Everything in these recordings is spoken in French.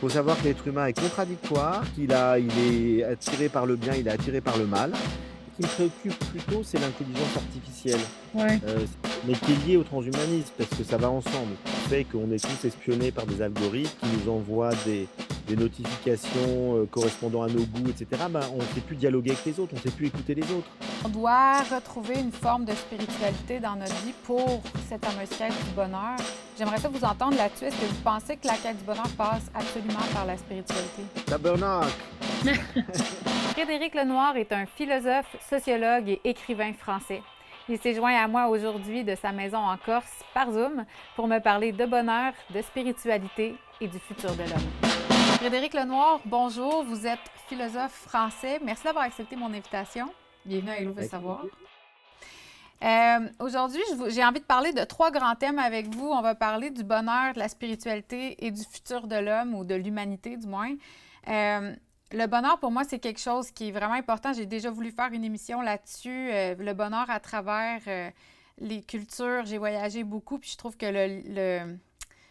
faut savoir que l'être humain est contradictoire, il est attiré par le bien, il est attiré par le mal. Ce qui me préoccupe plutôt, c'est l'intelligence artificielle, Ouais. heu, mais qui est liée au transhumanisme parce que ça va ensemble. Le fait qu'on est tous espionnés par des algorithmes qui nous envoient des notifications, correspondant à nos goûts et cetera, ben, on ne sait plus dialoguer avec les autres, on ne sait plus écouter les autres. On doit retrouver une forme de spiritualité dans notre vie pour cette fameuse quête du bonheur. J'aimerais ça vous entendre là-dessus. Est-ce que vous pensez que la quête du bonheur passe absolument par la spiritualité? Tabernacle! Frédéric Lenoir est un philosophe, sociologue et écrivain français. Il s'est joint à moi aujourd'hui de sa maison en Corse par Zoom pour me parler de bonheur, de spiritualité et du futur de l'homme. Frédéric Lenoir, bonjour. Vous êtes philosophe français. Merci d'avoir accepté mon invitation. Bienvenue à Hello veut Avec savoir. plaisir. Aujourd'hui, j'ai envie de parler de trois grands thèmes avec vous. On va parler du bonheur, de la spiritualité et du futur de l'homme ou de l'humanité du moins. Le bonheur, pour moi, c'est quelque chose qui est vraiment important. J'ai déjà voulu faire une émission là-dessus. Le bonheur à travers les cultures. J'ai voyagé beaucoup, puis je trouve que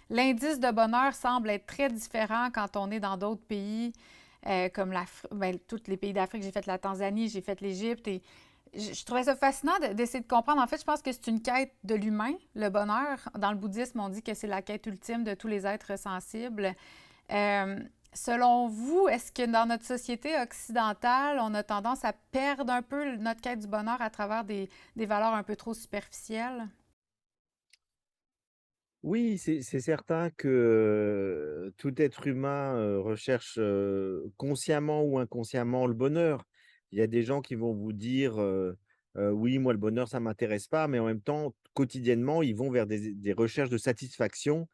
l'indice de bonheur semble être très différent quand on est dans d'autres pays, comme tous les pays d'Afrique. J'ai fait la Tanzanie, j'ai fait l'Égypte et je trouvais ça fascinant d'essayer de comprendre. En fait, je pense que c'est une quête de l'humain, le bonheur. Dans le bouddhisme, on dit que c'est la quête ultime de tous les êtres sensibles. Euh, Selon vous, est-ce que dans notre société occidentale, on a tendance à perdre un peu notre quête du bonheur à travers des valeurs un peu trop superficielles? Oui, c'est certain que, tout être humain, recherche, consciemment ou inconsciemment le bonheur. Il y a des gens qui vont vous dire, «Oui, moi le bonheur ça m'intéresse pas», mais en même temps, quotidiennement, ils vont vers des recherches de satisfaction,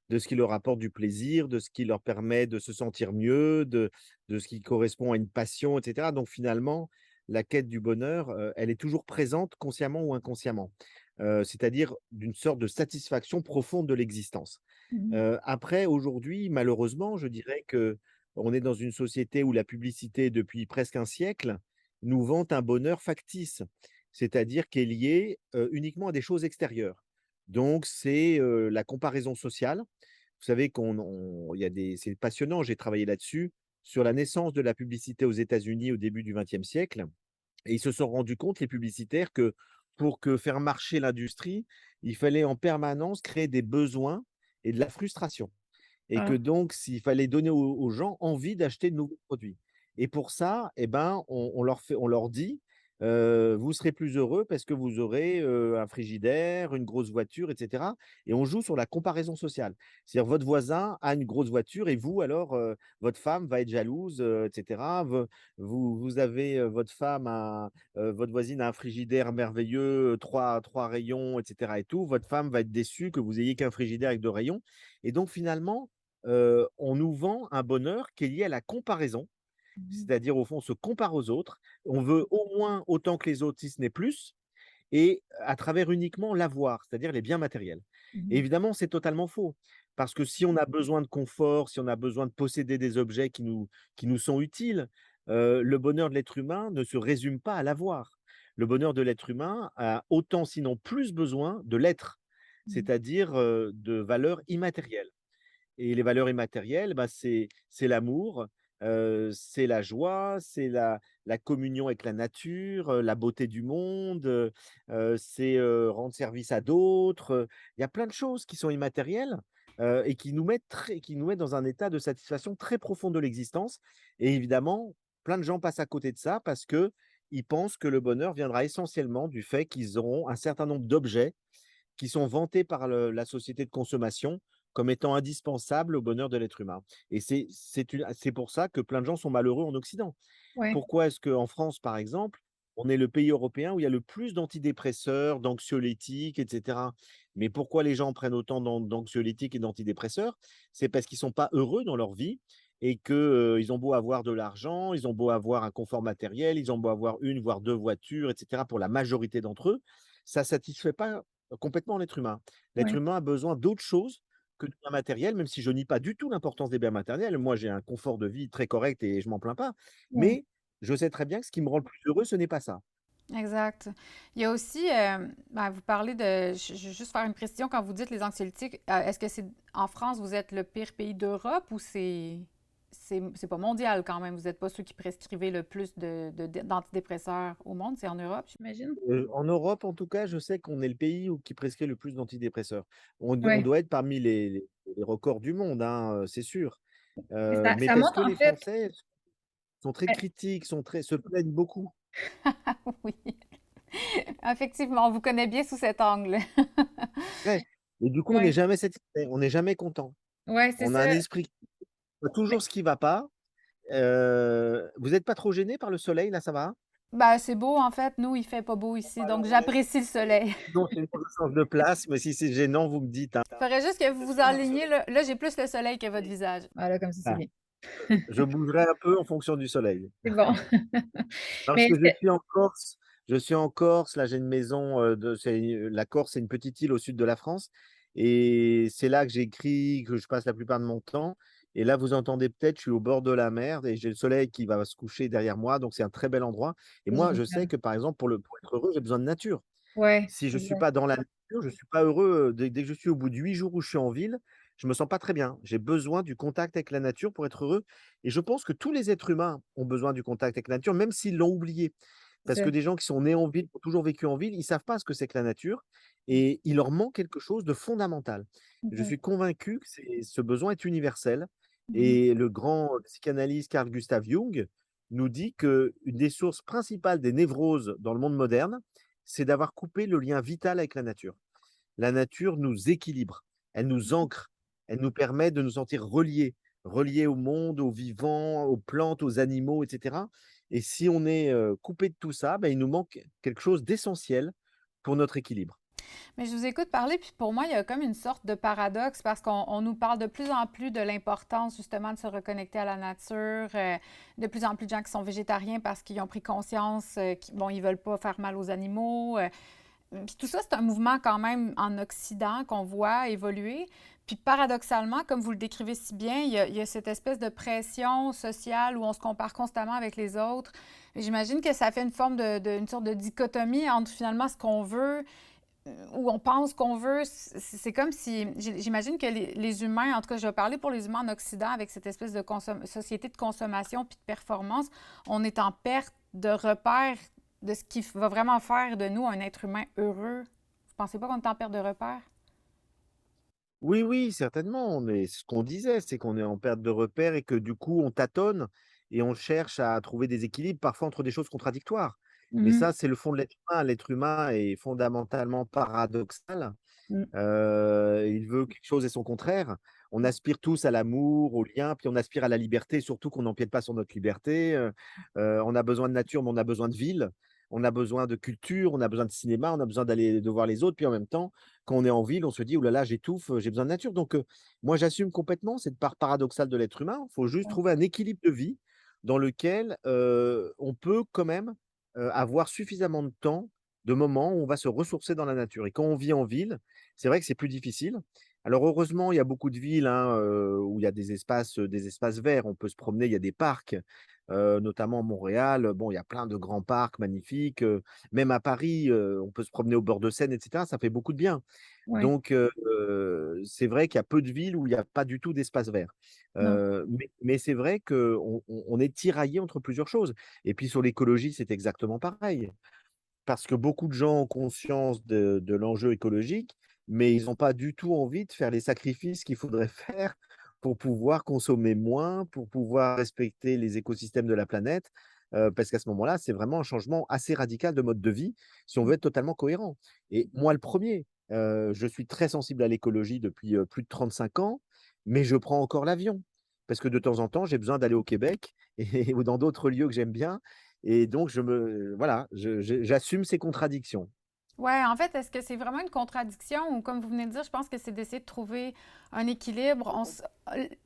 de ce qui leur apporte du plaisir, de ce qui leur permet de se sentir mieux, de ce qui correspond à une passion et cetera. Donc finalement, la quête du bonheur, elle est toujours présente consciemment ou inconsciemment. C'est-à-dire d'une sorte de satisfaction profonde de l'existence. Mhm. Après aujourd'hui, malheureusement, je dirais que on est dans une société où la publicité, depuis presque un siècle, nous vante un bonheur factice, c'est-à-dire qui est lié, uniquement à des choses extérieures. Donc c'est, la comparaison sociale. Vous savez il y a des c'est passionnant, j'ai travaillé là-dessus, sur la naissance de la publicité aux États-Unis au début du XXe siècle. Et ils se sont rendus compte, les publicitaires, que pour que faire marcher l'industrie, il fallait en permanence créer des besoins et de la frustration. Et que Ah. donc, s'il fallait donner aux gens envie d'acheter de nouveaux produits. Et pour ça, eh ben, on leur dit, «Vous serez plus heureux parce que vous aurez, un frigidaire, une grosse voiture» et cetera. Et on joue sur la comparaison sociale. C'est-à-dire votre voisin a une grosse voiture et vous alors, votre femme va être jalouse, et cetera. Vous avez, votre voisine a un frigidaire merveilleux, 3 rayons et cetera et tout. Votre femme va être déçue que vous ayez qu'un frigidaire avec 2 rayons. Et donc finalement, on nous vend un bonheur qui est lié à la comparaison. Mhm. C'est-à-dire, au fond, on se compare aux autres. On veut au moins autant que les autres, si ce n'est plus, et à travers uniquement l'avoir, c'est-à-dire les biens matériels. Et Mhm. évidemment, c'est totalement faux. Parce que si on a besoin de confort, si on a besoin de posséder des objets qui nous sont utiles, le bonheur de l'être humain ne se résume pas à l'avoir. Le bonheur de l'être humain a autant, sinon plus besoin de l'être, Mhm. c'est-à-dire, de valeurs immatérielles. Et les valeurs immatérielles, bah, c'est l'amour, c'est la joie, c'est la communion avec la nature, la beauté du monde, c'est, rendre service à d'autres, il y a plein de choses qui sont immatérielles, et qui nous mettent dans un état de satisfaction très profond de l'existence. Et évidemment, plein de gens passent à côté de ça parce que ils pensent que le bonheur viendra essentiellement du fait qu'ils auront un certain nombre d'objets qui sont vantés par la société de consommation comme étant indispensables au bonheur de l'être humain. Et c'est pour ça que plein de gens sont malheureux en Occident. Ouais. Pourquoi est-ce qu'en France, par exemple, on est le pays européen où il y a le plus d'antidépresseurs, d'anxiolytiques, et cetera? Mais pourquoi les gens prennent autant d'anxiolytiques et d'antidépresseurs? C'est parce qu'ils ne sont pas heureux dans leur vie et que, ils ont beau avoir de l'argent, ils ont beau avoir un confort matériel, ils ont beau avoir une voire 2 voitures, et cetera, pour la majorité d'entre eux, ça ne satisfait pas complètement l'être humain. L'être Ouais. humain a besoin d'autre chose que de biens matériels, même si je nie pas du tout l'importance des biens matériels. Moi, j'ai un confort de vie très correct et je m'en plains pas. Ouais. Mais je sais très bien que ce qui me rend le plus heureux, ce n'est pas ça. Exact. Il y a aussi, vous parlez de, je vais juste faire une précision quand vous dites les anxiolytiques. Est-ce que c'est en France, vous êtes le pire pays d'Europe ou c'est... c'est pas mondial quand même. Vous n'êtes pas ceux qui prescrivez le plus d'antidépresseurs au monde. C'est en Europe, j'imagine? En Europe, en tout cas, je sais qu'on est le pays qui prescrit le plus d'antidépresseurs. On Ouais. doit être parmi les records du monde, hein, c'est sûr. Et Mais ça parce montre que en les fait. Français sont très critiques, se plaignent beaucoup. Oui, effectivement, on vous connaît bien sous cet angle. Ouais. Et du coup, on n'est Ouais, jamais satisfait, on n'est jamais content. ouais, c'est On a ça. un esprit qui voit Mais toujours ce qui va pas. Vous n'êtes pas trop gêné par le soleil, là, ça va? Ben, c'est beau, en fait. Nous, il fait pas beau ici, donc Alors, j'apprécie le soleil. sinon, c'est une change de place, mais si c'est gênant, vous me dites, hein. Il faudrait juste que vous vous aligniez. Là, j'ai plus le soleil que votre visage. voilà, comme ça, c'est Ah, bien. je bougerai un peu en fonction du soleil. C'est bon. Parce Mais que je suis en Corse, là j'ai une maison, la Corse, c'est une petite île au sud de la France et c'est là que j'écris, que je passe la plupart de mon temps et là, vous entendez peut-être, je suis au bord de la mer et j'ai le soleil qui va se coucher derrière moi, donc c'est un très bel endroit et c'est moi, je sais génial. que, par exemple, pour être heureux, j'ai besoin de nature. Ouais, Si je suis exact. pas dans la nature, je suis pas heureux, dès que je suis au bout de 8 jours où je suis en ville, je me sens pas très bien. J'ai besoin du contact avec la nature pour être heureux et je pense que tous les êtres humains ont besoin du contact avec la nature, même s'ils l'ont oublié. Parce que C'est des gens qui sont nés en ville, qui ont toujours vécu en ville, ils savent pas ce que c'est que la nature et il leur manque quelque chose de fondamental. Je ouais. suis convaincu que ce besoin est universel Mhm. et le grand psychanalyste Carl Gustav Jung nous dit qu'une des sources principales des névroses dans le monde moderne, c'est d'avoir coupé le lien vital avec la nature. La nature nous équilibre, elle nous ancre, elle nous permet de nous sentir reliés, reliés au monde, aux vivants, aux plantes, aux animaux, etc. Et si on est coupé de tout ça, ben, il nous manque quelque chose d'essentiel pour notre équilibre. Mais je vous écoute parler, puis pour moi, il y a comme une sorte de paradoxe parce qu'on nous parle de plus en plus de l'importance justement de se reconnecter à la nature, de plus en plus de gens qui sont végétariens parce qu'ils ont pris conscience qu'ils bon, ils veulent pas faire mal aux animaux. Puis tout ça, c'est un mouvement quand même en Occident qu'on voit évoluer. Puis paradoxalement, comme vous le décrivez si bien, il y a cette espèce de pression sociale où on se compare constamment avec les autres. J'imagine que ça fait une forme une sorte de dichotomie entre finalement ce qu'on veut où on pense qu'on veut. C'est comme si, j'imagine que les humains, en tout cas, je vais parler pour les humains en Occident, avec cette espèce de société de consommation puis de performance, on est en perte de repère de ce qui va vraiment faire de nous un être humain heureux. Vous pensez pas qu'on est en perte de repère? Oui, oui, certainement. Mais ce qu'on disait, c'est qu'on est en perte de repère et que du coup, on tâtonne et on cherche à trouver des équilibres, parfois entre des choses contradictoires. Mais Mhm. ça, c'est le fond de l'être humain. L'être humain est fondamentalement paradoxal. Mm. Il veut quelque chose et son contraire. On aspire tous à l'amour, au lien, puis on aspire à la liberté, surtout qu'on n'empiète pas sur notre liberté. On a besoin de nature, mais on a besoin de ville. On a besoin de culture, on a besoin de cinéma, on a besoin d'aller de voir les autres. Puis en même temps, quand on est en ville, on se dit: «Ouh là là, j'étouffe, j'ai besoin de nature». Donc moi, j'assume complètement cette part paradoxale de l'être humain. Il faut juste trouver un équilibre de vie dans lequel, on peut quand même, avoir suffisamment de temps, de moments où on va se ressourcer dans la nature. Et quand on vit en ville, c'est vrai que c'est plus difficile. Alors heureusement, il y a beaucoup de villes, hein, où il y a des espaces verts. On peut se promener, il y a des parcs, notamment à Montréal. Bon, il y a plein de grands parcs magnifiques, même à Paris, on peut se promener au bord de Seine et cetera. Ça fait beaucoup de bien. Ouais, Donc c'est vrai qu'il y a peu de villes où il y a pas du tout d'espace vert. non. Mais c'est vrai qu'on est tiraillé entre plusieurs choses. Et puis sur l'écologie, c'est exactement pareil. Parce que beaucoup de gens ont conscience de l'enjeu écologique, mais ils ont pas du tout envie de faire les sacrifices qu'il faudrait faire pour pouvoir consommer moins, pour pouvoir respecter les écosystèmes de la planète, parce qu'à ce moment-là, c'est vraiment un changement assez radical de mode de vie, si on veut être totalement cohérent. Et moi, le premier, je suis très sensible à l'écologie depuis, plus de 35 ans, mais je prends encore l'avion. Parce que de temps en temps, j'ai besoin d'aller au Québec et ou dans d'autres lieux que j'aime bien et donc voilà, j'assume ces contradictions. Ouais, en fait, est-ce que c'est vraiment une contradiction ou comme vous venez de dire, je pense que c'est d'essayer de trouver un équilibre.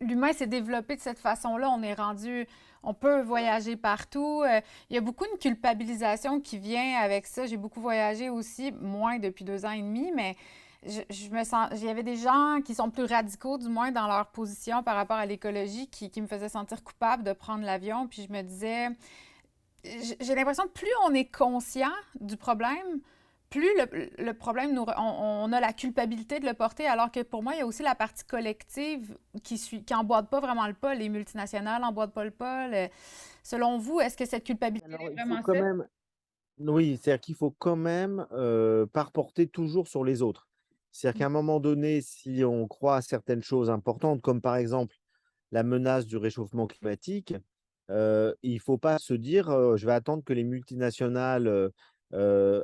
L'humain s'est développé de cette façon-là. On est rendu, on peut voyager partout. Il y a beaucoup de culpabilisation qui vient avec ça. J'ai beaucoup voyagé aussi, moins depuis 2 ans et demi, mais je me sens, il y avait des gens qui sont plus radicaux, du moins dans leur position par rapport à l'écologie, qui me faisaient sentir coupable de prendre l'avion. Puis je me disais, j'ai l'impression que plus on est conscient du problème, plus le problème, on a la culpabilité de le porter, alors que pour moi, il y a aussi la partie collective qui emboîte pas vraiment le pas. Les multinationales emboîtent pas le pas. Selon vous, est-ce que cette culpabilité Alors, est il faut vraiment quand faite? même, oui, c'est-à-dire qu'il faut quand même pas reporter toujours sur les autres. C'est-à-dire qu'à un moment donné, si on croit à certaines choses importantes, comme par exemple la menace du réchauffement climatique, il ne faut pas se dire, je vais attendre que les multinationales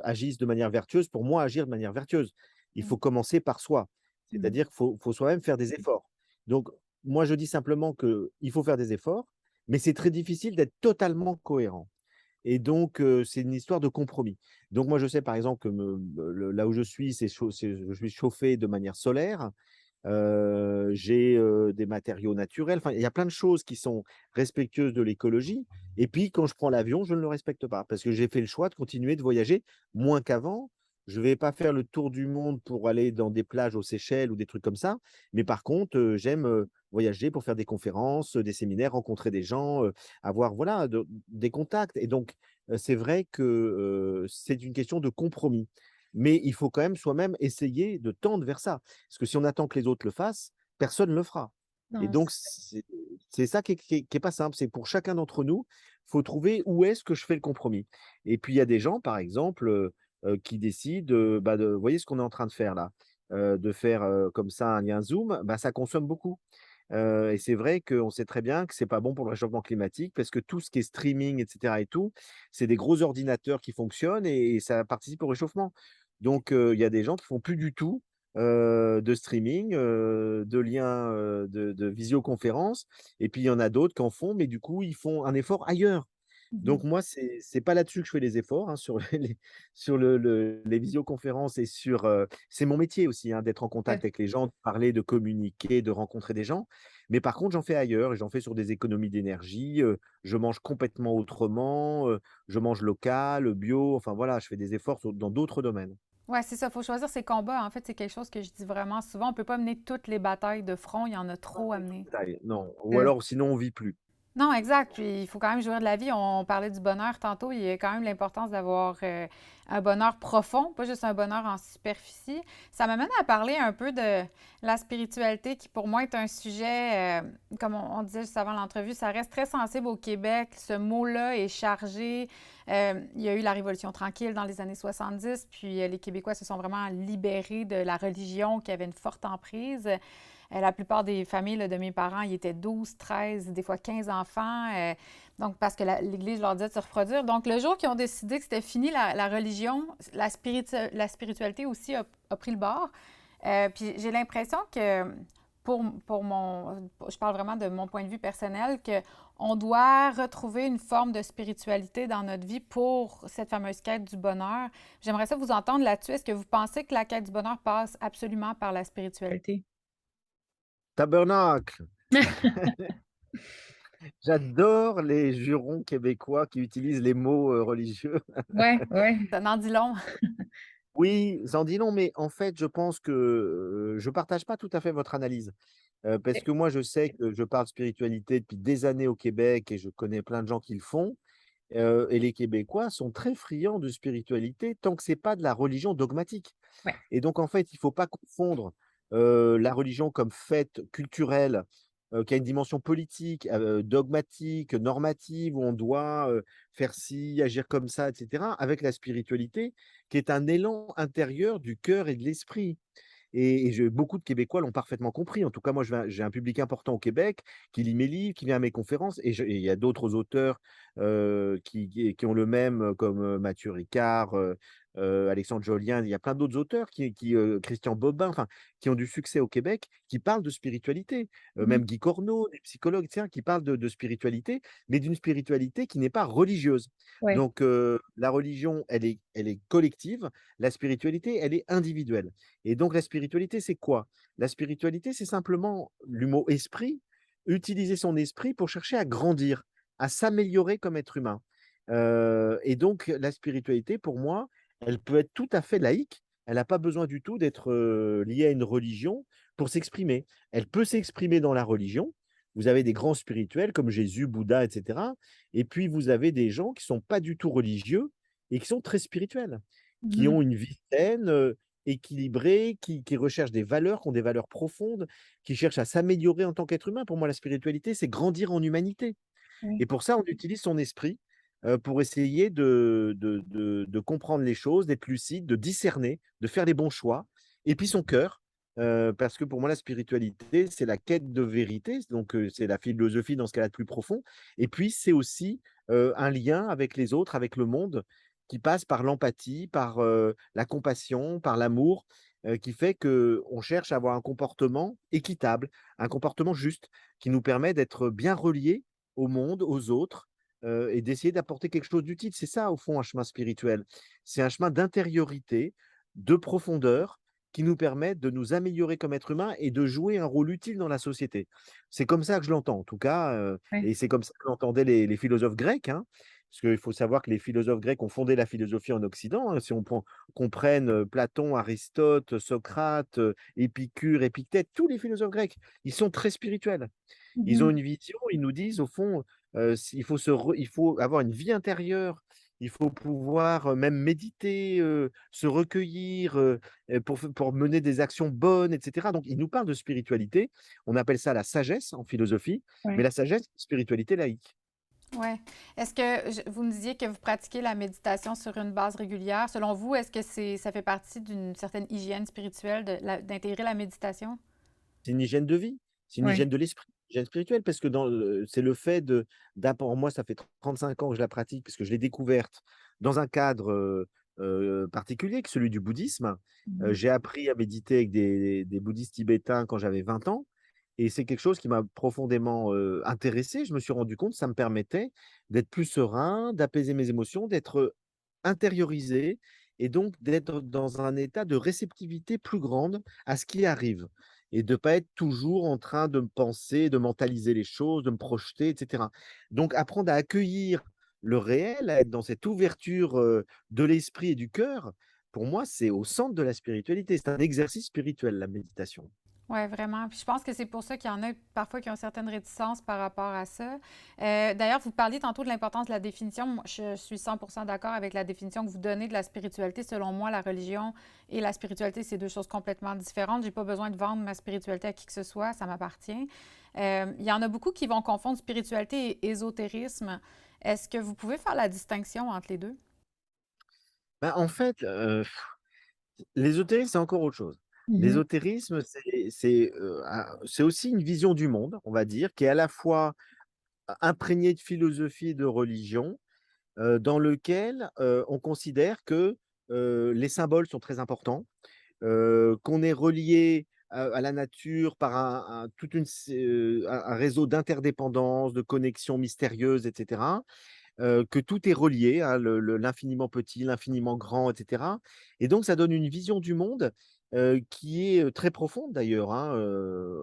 agissent de manière vertueuse pour moi agir de manière vertueuse. Il Mm. faut commencer par soi. Mhm. C'est-à-dire qu'il faut soi-même faire des efforts. Donc, moi, je dis simplement qu'il faut faire des efforts, mais c'est très difficile d'être totalement cohérent. Et donc, c'est une histoire de compromis. Donc moi, je sais par exemple que là où je suis, je suis chauffé de manière solaire. J'ai, des matériaux naturels. Enfin, il y a plein de choses qui sont respectueuses de l'écologie et puis quand je prends l'avion, je ne le respecte pas parce que j'ai fait le choix de continuer de voyager moins qu'avant. Je vais pas faire le tour du monde pour aller dans des plages aux Seychelles ou des trucs comme ça, mais par contre, j'aime, voyager pour faire des conférences, des séminaires, rencontrer des gens, avoir voilà, des contacts et donc, c'est vrai que, c'est une question de compromis. Mais il faut quand même soi-même essayer de tendre vers ça. Parce que si on attend que les autres le fassent, personne ne le fera. Et Non, donc, c'est ça qui est pas simple. C'est pour chacun d'entre nous, il faut trouver où est-ce que je fais le compromis. Et puis, il y a des gens, par exemple, qui décident, bah, vous voyez ce qu'on est en train de faire là, de faire comme ça un lien Zoom, bah, ça consomme beaucoup. Et c'est vrai qu'on sait très bien que c'est pas bon pour le réchauffement climatique parce que tout ce qui est streaming, et cetera et tout, c'est des gros ordinateurs qui fonctionnent et ça participe au réchauffement. Donc, il y a des gens qui font plus du tout, de streaming, de liens, de visioconférence et puis il y en a d'autres qui en font, mais du coup, ils font un effort ailleurs. mhm. Donc moi, c'est pas là-dessus que je fais les efforts, hein, sur sur les visioconférences et sur, c'est mon métier aussi, hein, d'être en Ouais. contact avec les gens, de parler, de communiquer, de rencontrer des gens. Mais par contre, j'en fais ailleurs et j'en fais sur des économies d'énergie, je mange complètement autrement, je mange local, bio, enfin voilà, je fais des efforts dans d'autres domaines. Ouais, c'est ça, il faut choisir ses combats. En fait, c'est quelque chose que je dis vraiment souvent. On peut pas mener toutes les batailles de front, il y en a Pas trop à des mener. détails, non, ou alors sinon on vit plus. Non, exact. Puis il faut quand même jouir de la vie. On parlait du bonheur tantôt. Il y a quand même l'importance d'avoir un bonheur profond, pas juste un bonheur en superficie. Ça m'amène à parler un peu de la spiritualité, qui pour moi est un sujet, comme on disait juste avant l'entrevue, ça reste très sensible au Québec. Ce mot-là est chargé. Il y a eu la Révolution tranquille dans les années 70, puis les Québécois se sont vraiment libérés de la religion qui avait une forte emprise. La plupart des familles là, de mes parents, ils étaient 12, 13, des fois 15 enfants. Donc, parce que l'Église leur disait de se reproduire. Donc, le jour qu'ils ont décidé que c'était fini la religion, la spiritualité aussi a pris le bord. Puis j'ai l'impression que, je parle vraiment de mon point de vue personnel, que on doit retrouver une forme de spiritualité dans notre vie pour cette fameuse quête du bonheur. J'aimerais ça vous entendre là-dessus. Est-ce que vous pensez que la quête du bonheur passe absolument par la spiritualité? Tabernacle! J'adore les jurons québécois qui utilisent les mots, religieux. Ouais, ouais. Ça n'en dit long. Oui, ça en dit long, mais en fait, je pense que, je partage pas tout à fait votre analyse. Parce que moi, je sais que je parle spiritualité depuis des années au Québec et je connais plein de gens qui le font, et les Québécois sont très friands de spiritualité tant que c'est pas de la religion dogmatique. Ouais. Et donc en fait, il faut pas confondre, la religion comme fait culturel, qui a une dimension politique, dogmatique, normative, où on doit, faire ci, agir comme ça et cetera, avec la spiritualité qui est un élan intérieur du cœur et de l'esprit. Et beaucoup de Québécois l'ont parfaitement compris. En tout cas, moi, j'ai un public important au Québec qui lit mes livres, qui vient à mes conférences et il y a d'autres auteurs, qui ont le même, comme, Mathieu Ricard, Alexandre Jolien. Il y a plein d'autres auteurs Christian Bobin, enfin, qui ont du succès au Québec, qui parlent de spiritualité. Mmh. Même Guy Corneau, des psychologues, et cetera, qui parlent de spiritualité, mais d'une spiritualité qui n'est pas religieuse. Ouais, Donc, la religion, elle est collective, la spiritualité, elle est individuelle. Et donc la spiritualité, c'est quoi? La spiritualité, c'est simplement le mot esprit, utiliser son esprit pour chercher à grandir, à s'améliorer comme être humain. Et donc la spiritualité, pour moi, elle peut être tout à fait laïque. Elle n'a pas besoin du tout d'être, liée à une religion pour s'exprimer. Elle peut s'exprimer dans la religion. Vous avez des grands spirituels comme Jésus, Bouddha, et cetera. Et puis vous avez des gens qui sont pas du tout religieux et qui sont très spirituels. qui Mhm. ont une vie saine, équilibrée, qui recherchent des valeurs, qui ont des valeurs profondes, qui cherchent à s'améliorer en tant qu'être humain. Pour moi, la spiritualité, c'est grandir en humanité. Et Oui. pour ça, on utilise son esprit, pour essayer de comprendre les choses, d'être lucide, de discerner, de faire les bons choix et puis son cœur, parce que pour moi, la spiritualité, c'est la quête de vérité, donc c'est la philosophie dans ce qu'elle a de plus profond et puis c'est aussi, un lien avec les autres, avec le monde qui passe par l'empathie, par, la compassion, par l'amour, qui fait qu'on cherche à avoir un comportement équitable, un comportement juste, qui nous permet d'être bien reliés au monde, aux autres, et d'essayer d'apporter quelque chose d'utile. C'est ça, au fond, un chemin spirituel. C'est un chemin d'intériorité, de profondeur, qui nous permet de nous améliorer comme être humain et de jouer un rôle utile dans la société. C'est comme ça que je l'entends, en tout cas, Oui. et c'est comme ça que l'entendaient les philosophes grecs, hein. Parce qu'il faut savoir que les philosophes grecs ont fondé la philosophie en Occident, hein. Si on prend qu'on prenne, Platon, Aristote, Socrate, Épicure, Épictète, tous les philosophes grecs, ils sont très spirituels. Ils ont Mhm. une vision, ils nous disent au fond, il faut avoir une vie intérieure, il faut pouvoir, même méditer, se recueillir, pour mener des actions bonnes et cetera. Donc ils nous parlent de spiritualité. On appelle ça la sagesse en philosophie, mais Oui. la sagesse, spiritualité laïque. Ouais. Est-ce que vous me disiez que vous pratiquez la méditation sur une base régulière? Selon vous, est-ce que ça fait partie d'une certaine hygiène spirituelle d'intégrer la méditation? C'est une hygiène de vie, c'est une Oui. hygiène de l'esprit, une hygiène spirituelle parce que c'est le fait d'apport moi, ça fait 35 ans que je la pratique parce que je l'ai découverte dans un cadre, particulier que celui du bouddhisme. Mhm. J'ai appris à méditer avec des bouddhistes tibétains quand j'avais 20 ans et c'est quelque chose qui m'a profondément, intéressé. Je me suis rendu compte que ça me permettait d'être plus serein, d'apaiser mes émotions, d'être, intériorisé et donc d'être dans un état de réceptivité plus grande à ce qui arrive et de pas être toujours en train de me penser, de mentaliser les choses, de me projeter et cetera. Donc apprendre à accueillir le réel, à être dans cette ouverture, de l'esprit et du cœur, pour moi, c'est au centre de la spiritualité. C'est un exercice spirituel, la méditation. Oui, vraiment. Puis je pense que c'est pour ça qu'il y en a parfois qui ont certaines réticences par rapport à ça. D'ailleurs, vous parliez tantôt de l'importance de la définition. Moi, je suis 100% d'accord avec la définition que vous donnez de la spiritualité. Selon moi, la religion et la spiritualité, c'est deux choses complètement différentes. J'ai pas besoin de vendre ma spiritualité à qui que ce soit, ça m'appartient. Il y en a beaucoup qui vont confondre spiritualité et ésotérisme. Est-ce que vous pouvez faire la distinction entre les deux? Bah, en fait, l'ésotérisme, c'est encore autre chose. Mhm. L'ésotérisme, c'est aussi une vision du monde, on va dire, qui est à la fois imprégnée de philosophie et de religion, dans lequel, on considère que, les symboles sont très importants, qu'on est relié à la nature par un toute une s un réseau d'interdépendance, de connexions mystérieuses et cetera, que tout est relié, hein, l'infiniment petit, l'infiniment grand et cetera et donc ça donne une vision du monde, qui est, très profonde d'ailleurs, hein,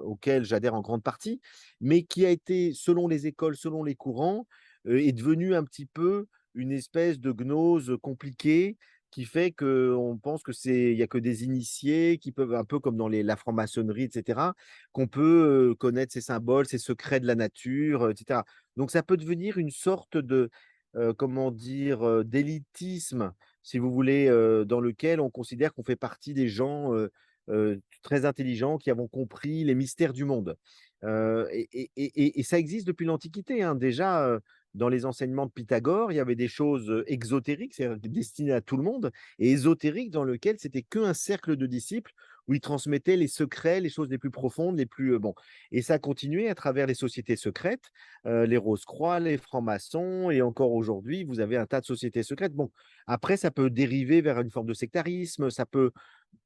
auquel j'adhère en grande partie, mais qui a été, selon les écoles, selon les courants, est devenue un petit peu une espèce de gnose, compliquée qui fait qu'on pense que il y a que des initiés qui peuvent un peu comme dans la franc-maçonnerie et cetera, qu'on peut, connaître ces symboles, ces secrets de la nature, et cetera. Donc ça peut devenir une sorte de, comment dire? D'élitisme, si vous voulez, dans lequel on considère qu'on fait partie des gens, très intelligents qui avons compris les mystères du monde. Et ça existe depuis l'Antiquité, hein. Déjà, dans les enseignements de Pythagore, il y avait des choses, exotériques, c'est-à-dire destinées à tout le monde et ésotériques dans lequel c'était qu'un cercle de disciples où ils transmettaient les secrets, les choses les plus profondes, les plus, bon et ça a continué à travers les sociétés secrètes, les Rose-Croix, les francs-maçons et encore aujourd'hui, vous avez un tas de sociétés secrètes. Bon, après ça peut dériver vers une forme de sectarisme, ça peut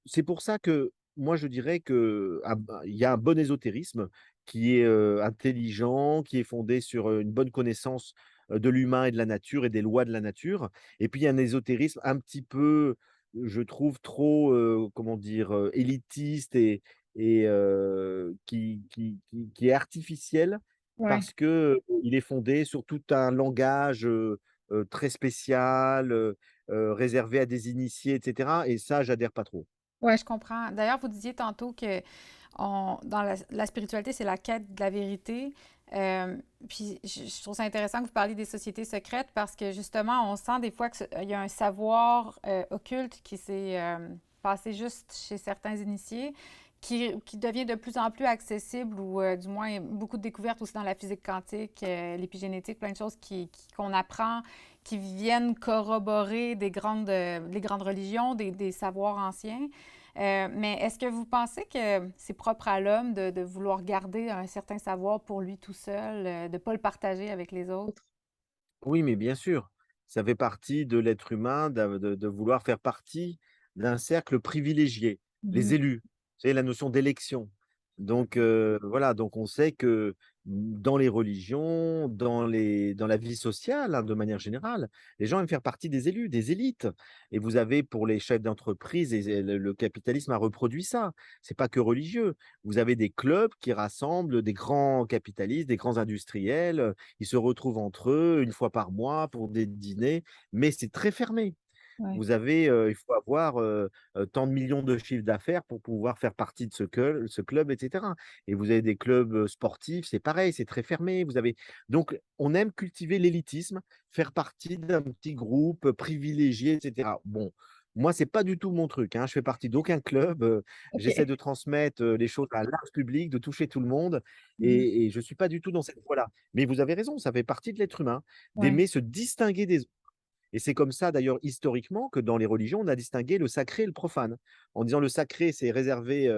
c'est pour ça que moi je dirais que il y a un bon ésotérisme qui est, intelligent, qui est fondé sur, une bonne connaissance, de l'humain et de la nature et des lois de la nature et puis il y a un ésotérisme un petit peu, je trouve trop, comment dire? Élitiste et qui est artificiel Oui. parce que, il est fondé sur tout un langage, très spécial, réservé à des initiés et cetera et ça j'adhère pas trop. Ouais, je comprends. D'ailleurs, vous disiez tantôt que dans la spiritualité, c'est la quête de la vérité. Puis je trouve ça intéressant que vous parliez des sociétés secrètes parce que justement, on sent des fois qu'il y a un savoir occulte qui s'est passé juste chez certains initiés, qui devient de plus en plus accessible ou du moins beaucoup de découvertes aussi dans la physique quantique, l'épigénétique, plein de choses qu'on apprend, qui viennent corroborer les grandes religions, des savoirs anciens. Mais est-ce que vous pensez que c'est propre à l'homme de vouloir garder un certain savoir pour lui tout seul, de ne pas le partager avec les autres? Oui, mais bien sûr, ça fait partie de l'être humain de vouloir faire partie d'un cercle privilégié, les Mhm. élus. C'est la notion d'élection. Donc voilà, donc on sait que dans les religions, dans la vie sociale, hein, de manière générale, les gens aiment faire partie des élus, des élites. Et vous avez pour les chefs d'entreprise, et le capitalisme a reproduit ça. C'est pas que religieux. Vous avez des clubs qui rassemblent des grands capitalistes, des grands industriels. Ils se retrouvent entre eux une fois par mois pour des dîners, mais c'est très fermé. Ouais. Vous avez, il faut avoir, tant de millions de chiffre d'affaires pour pouvoir faire partie de ce club et cetera, et vous avez des clubs, sportifs, c'est pareil, c'est très fermé. Vous avez donc on aime cultiver l'élitisme, faire partie d'un petit groupe, privilégié et cetera. Bon, moi, c'est pas du tout mon truc, hein. Je fais partie d'aucun club, j'essaie Ok. de transmettre, les choses à un large public, de toucher tout le monde, Mhm. et je suis pas du tout dans cette voie-là. Mais vous avez raison, ça fait partie de l'être humain, Ouais. d'aimer se distinguer des autres. Et c'est comme ça d'ailleurs historiquement que dans les religions, on a distingué le sacré et le profane. En disant le sacré, c'est réservé,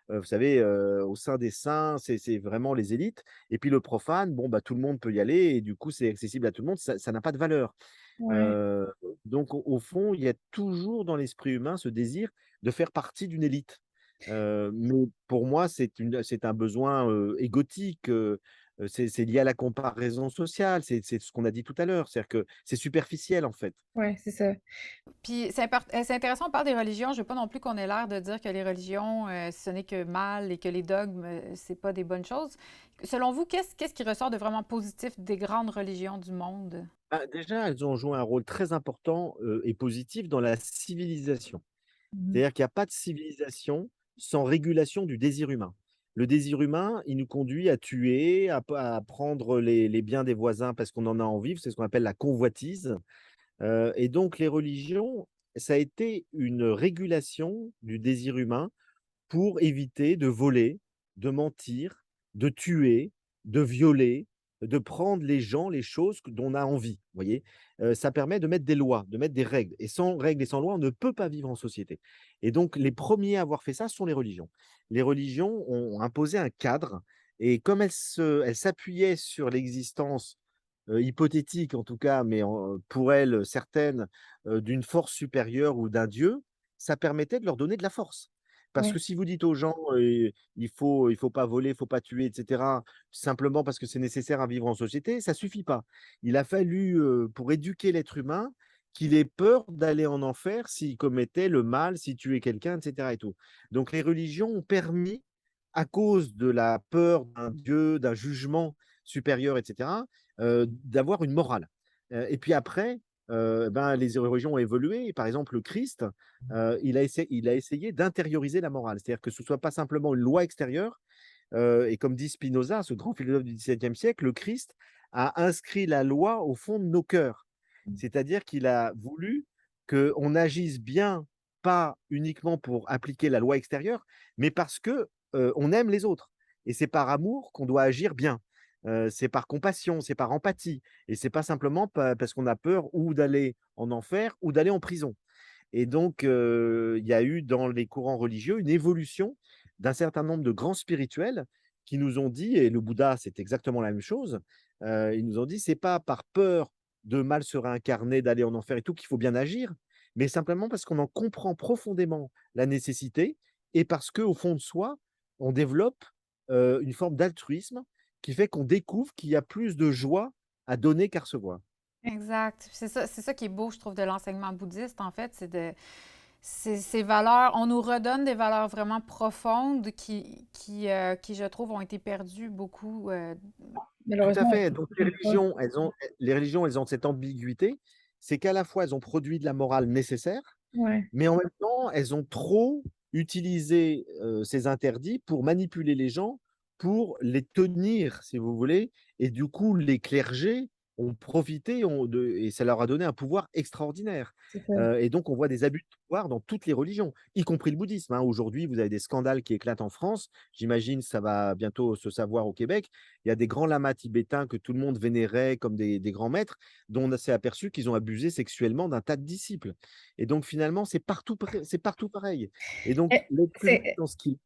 vous savez, au sein des saints, c'est vraiment les élites, et puis le profane, bon, bah, tout le monde peut y aller et du coup, c'est accessible à tout le monde, ça n'a pas de valeur. Ouais. Heu, donc au fond, il y a toujours dans l'esprit humain ce désir de faire partie d'une élite. Mais pour moi, c'est un besoin, égotique, c'est lié à la comparaison sociale, c'est ce qu'on a dit tout à l'heure, c'est-à-dire que c'est superficiel, en fait. Ouais, c'est ça. Puis c'est intéressant, on parle des religions. Je veux pas non plus qu'on ait l'air de dire que les religions, ce n'est que mal et que les dogmes, c'est pas des bonnes choses. Selon vous, qu'est-ce qui ressort de vraiment positif des grandes religions du monde? Bah, déjà, elles ont joué un rôle très important, et positif dans la civilisation. Mhm. C'est-à-dire qu'il y a pas de civilisation sans régulation du désir humain. Le désir humain, il nous conduit à tuer, à prendre les biens des voisins parce qu'on en a envie, c'est ce qu'on appelle la convoitise. Et donc les religions, ça a été une régulation du désir humain pour éviter de voler, de mentir, de tuer, de violer, de prendre les gens, les choses dont on a envie, vous voyez? Ça permet de mettre des lois, de mettre des règles, et sans règles et sans lois, on ne peut pas vivre en société. Et donc les premiers à avoir fait ça sont les religions. Les religions ont imposé un cadre, et comme elles s'appuyaient sur l'existence, hypothétique en tout cas, mais pour elles certaine, d'une force supérieure ou d'un dieu, ça permettait de leur donner de la force. Parce que Ouais. si vous dites aux gens, il faut pas voler, il faut pas tuer et cetera, simplement parce que c'est nécessaire à vivre en société, ça suffit pas. Il a fallu, pour éduquer l'être humain, qu'il ait peur d'aller en enfer s'il commettait le mal, s'il tuait quelqu'un et cetera et tout. Donc les religions ont permis, à cause de la peur d'un dieu, d'un jugement supérieur et cetera, d'avoir une morale. Et puis après, ben, les religions ont évolué, et par exemple le Christ, il a essayé d'intérioriser la morale. C'est-à-dire que ce soit pas simplement une loi extérieure, et comme dit Spinoza, ce grand philosophe du XVIIe siècle, le Christ a inscrit la loi au fond de nos cœurs. C'est-à-dire qu'il a voulu qu'on agisse bien, pas uniquement pour appliquer la loi extérieure, mais parce que, on aime les autres, et c'est par amour qu'on doit agir bien. C'est par compassion, c'est par empathie, et c'est pas simplement parce qu'on a peur ou d'aller en enfer ou d'aller en prison. Et donc, il y a eu dans les courants religieux une évolution d'un certain nombre de grands spirituels qui nous ont dit, et le Bouddha, c'est exactement la même chose, ils nous ont dit: «C'est pas par peur de mal se réincarner, d'aller en enfer et tout qu'il faut bien agir, mais simplement parce qu'on en comprend profondément la nécessité, et parce qu'au fond de soi, on développe, une forme d'altruisme qui fait qu'on découvre qu'il y a plus de joie à donner qu'à recevoir». Exact. C'est ça qui est beau, je trouve, de l'enseignement bouddhiste, en fait, ces valeurs, on nous redonne des valeurs vraiment profondes qui, je trouve, ont été perdues beaucoup. Tout à Malheureusement, fait. Donc on peut pas. les religions, elles ont cette ambiguïté, c'est qu'à la fois elles ont produit de la morale nécessaire, Ouais. mais en même temps, elles ont trop utilisé, ces interdits pour manipuler les gens pour les tenir, si vous voulez, et du coup, les clergés ont profité et ça leur a donné un pouvoir extraordinaire. c'est ça. Et donc on voit des abus de pouvoir dans toutes les religions, y compris le bouddhisme, hein. Aujourd'hui, vous avez des scandales qui éclatent en France. J'imagine ça va bientôt se savoir au Québec. Il y a des grands lamas tibétains que tout le monde vénérait comme des grands maîtres, dont on s'est aperçu qu'ils ont abusé sexuellement d'un tas de disciples. Et donc finalement, c'est partout pareil. Et donc Et l'être humain c'est dans ce qu'il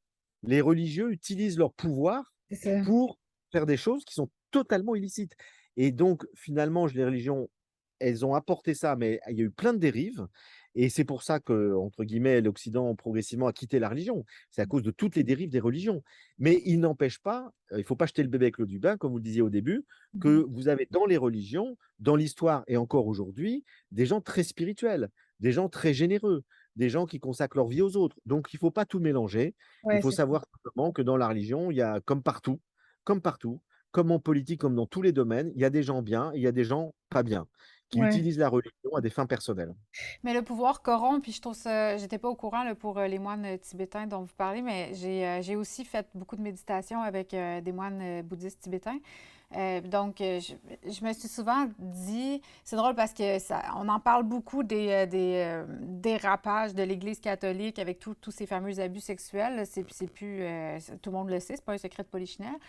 les religieux utilisent leur pouvoir c'est ça. pour faire des choses qui sont totalement illicites. Et donc, finalement, les religions, elles ont apporté ça, mais il y a eu plein de dérives. Et c'est pour ça que, entre guillemets, l'Occident progressivement a quitté la religion. C'est à cause de toutes les dérives des religions. Mais il n'empêche pas, il ne faut pas jeter le bébé avec l'eau du bain, comme vous le disiez au début, Mmh. que vous avez dans les religions, dans l'histoire et encore aujourd'hui, des gens très spirituels, des gens très généreux, des gens qui consacrent leur vie aux autres. Donc, il ne faut pas tout mélanger. Il Ouais, faut c'est ça. savoir simplement que dans la religion, il y a comme partout, comme en politique, comme dans tous les domaines, il y a des gens bien et il y a des gens pas bien, qui Ouais. utilisent la religion à des fins personnelles. Mais le pouvoir corrompt, puis je trouve ça, j'étais pas au courant là, pour les moines tibétains dont vous parlez, mais j'ai aussi fait beaucoup de méditation avec des moines bouddhistes tibétains. Je me suis souvent dit, c'est drôle parce que on en parle beaucoup des dérapages de l'Église catholique avec tous ces fameux abus sexuels. Là. C'est plus, tout le monde le sait, c'est pas un secret de polichinelle.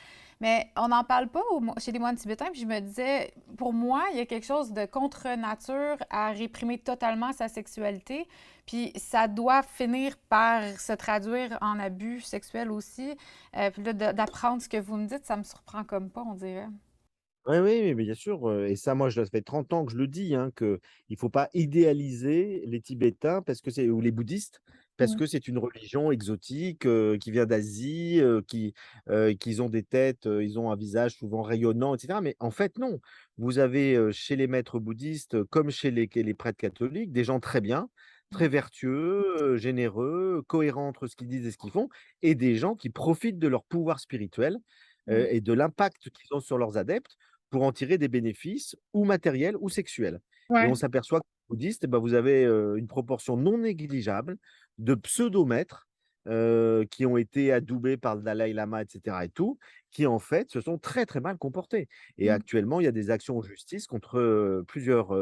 Mais on n'en parle pas chez les moines tibétains. Puis je me disais, pour moi, il y a quelque chose de contre nature à réprimer totalement sa sexualité. Puis ça doit finir par se traduire en abus sexuels aussi. Puis là, d'apprendre ce que vous me dites, ça me surprend comme pas, on dirait. Oui, oui, mais bien sûr, et ça, moi, ça fait 30 ans que je le dis, hein, qu'il ne faut pas idéaliser les Tibétains ou les bouddhistes, parce Ouais. que c'est une religion exotique, qui vient d'Asie, qu'ils ont des têtes, ils ont un visage souvent rayonnant, et cetera. Mais en fait, non. Vous avez, chez les maîtres bouddhistes, comme chez les prêtres catholiques, des gens très bien, très vertueux, généreux, cohérents entre ce qu'ils disent et ce qu'ils font, et des gens qui profitent de leur pouvoir spirituel, Ouais. et de l'impact qu'ils ont sur leurs adeptes pour en tirer des bénéfices ou matériels ou sexuels. Et on Ouais. s'aperçoit que les bouddhistes, eh ben, vous avez, une proportion non négligeable de pseudomètres, qui ont été adoubés par le Dalaï Lama et cetera et tout, qui en fait se sont très, très mal comportés. Et Mmh. actuellement, il y a des actions en justice contre, plusieurs,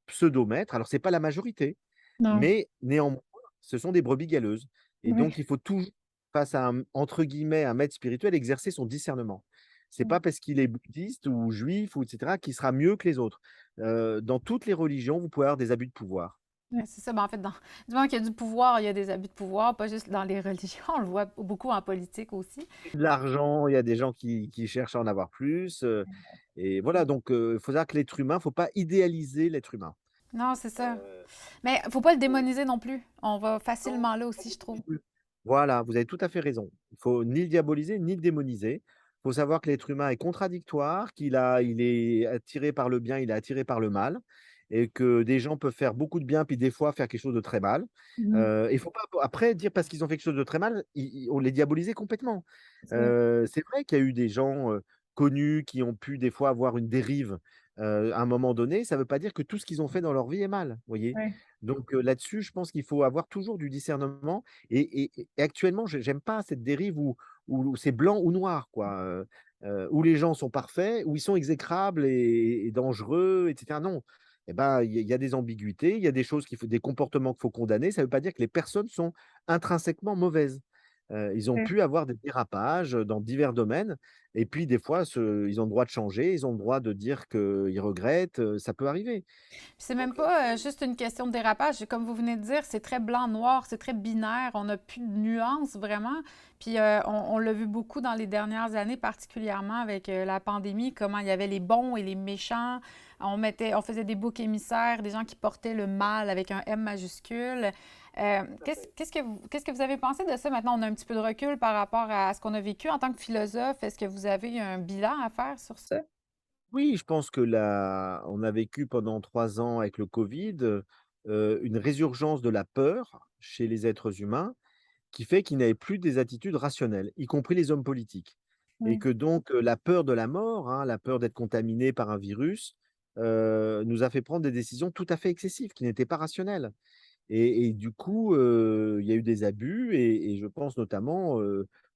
pseudomètres. Alors c'est pas la majorité, Non. mais néanmoins, ce sont des brebis galeuses. Et Ouais. donc il faut toujours, face à un entre guillemets, «un maître spirituel», exercer son discernement. C'est Ouais. pas parce qu'il est bouddhiste ou juif ou et cetera qu'il sera mieux que les autres. Dans toutes les religions, vous pouvez avoir des abus de pouvoir. Ouais, c'est ça. Ben, en fait, du moment qu'il y a du pouvoir, il y a des abus de pouvoir, pas juste dans les religions. On le voit beaucoup en politique aussi. De l'argent, il y a des gens qui cherchent à en avoir plus, et voilà, donc il faut savoir que l'être humain, faut pas idéaliser l'être humain. Non, c'est ça. Heu, Mais faut pas le faut démoniser non plus. On va non, facilement là pas aussi, je beaucoup trouve. non plus. Voilà, vous avez tout à fait raison. Il faut ni le diaboliser, ni le démoniser. Il faut savoir que l'être humain est contradictoire, il est attiré par le bien, il est attiré par le mal, et que des gens peuvent faire beaucoup de bien, puis des fois faire quelque chose de très mal. Mmh. Il faut pas après dire parce qu'ils ont fait quelque chose de très mal, on les diaboliser complètement. C'est ça. C'est vrai qu'il y a eu des gens, connus qui ont pu des fois avoir une dérive, à un moment donné. Ça ne veut pas dire que tout ce qu'ils ont fait dans leur vie est mal, vous voyez? Ouais. Donc là-dessus, je pense qu'il faut avoir toujours du discernement, et actuellement, j'aime pas cette dérive où c'est blanc ou noir, quoi, où les gens sont parfaits, où ils sont exécrables et dangereux, et cetera. Non, et ben, il y a des ambiguïtés, il y a des comportements qu'il faut condamner. Ça ne veut pas dire que les personnes sont intrinsèquement mauvaises. Ils ont Ouais. pu avoir des dérapages, dans divers domaines, et puis des fois ils ont le droit de changer, ils ont le droit de dire qu'ils regrettent, ça peut arriver. C'est même pas juste une question de dérapage. Comme vous venez de dire, c'est très blanc-noir, c'est très binaire. On n'a plus de nuances vraiment. Puis on l'a vu beaucoup dans les dernières années, particulièrement avec la pandémie, comment il y avait les bons et les méchants. On faisait des boucs émissaires, des gens qui portaient le mal avec un M majuscule. Qu'est-ce que vous avez pensé de ça? Maintenant, on a un petit peu de recul par rapport à ce qu'on a vécu en tant que philosophe. Est-ce que vous avez un bilan à faire sur ça? Oui, je pense que on a vécu pendant 3 ans avec le Covid, une résurgence de la peur chez les êtres humains, qui fait qu'ils n'avaient plus des attitudes rationnelles, y compris les hommes politiques. Et Ouais. que donc, la peur de la mort, hein, la peur d'être contaminé par un virus, nous a fait prendre des décisions tout à fait excessives, qui n'étaient pas rationnelles. Et du coup, il y a eu des abus, et je pense notamment,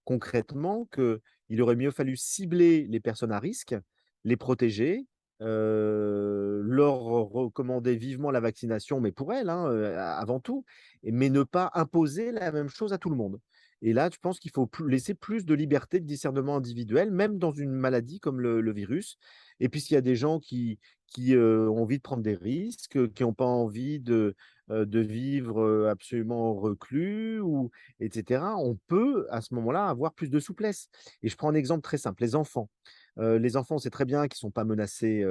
concrètement, qu'il il aurait mieux fallu cibler les personnes à risque, les protéger, leur recommander vivement la vaccination, mais pour elles, hein, avant tout, mais ne pas imposer la même chose à tout le monde. Et là, je pense qu'il faut laisser plus de liberté de discernement individuel, même dans une maladie comme le virus. Et puis, s'il y a des gens qui ont envie de prendre des risques, qui n'ont pas envie de vivre absolument reclus, ou, etc., on peut à ce moment-là avoir plus de souplesse. Et je prends un exemple très simple, les enfants. Les enfants, on sait très bien qu'ils ne sont pas menacés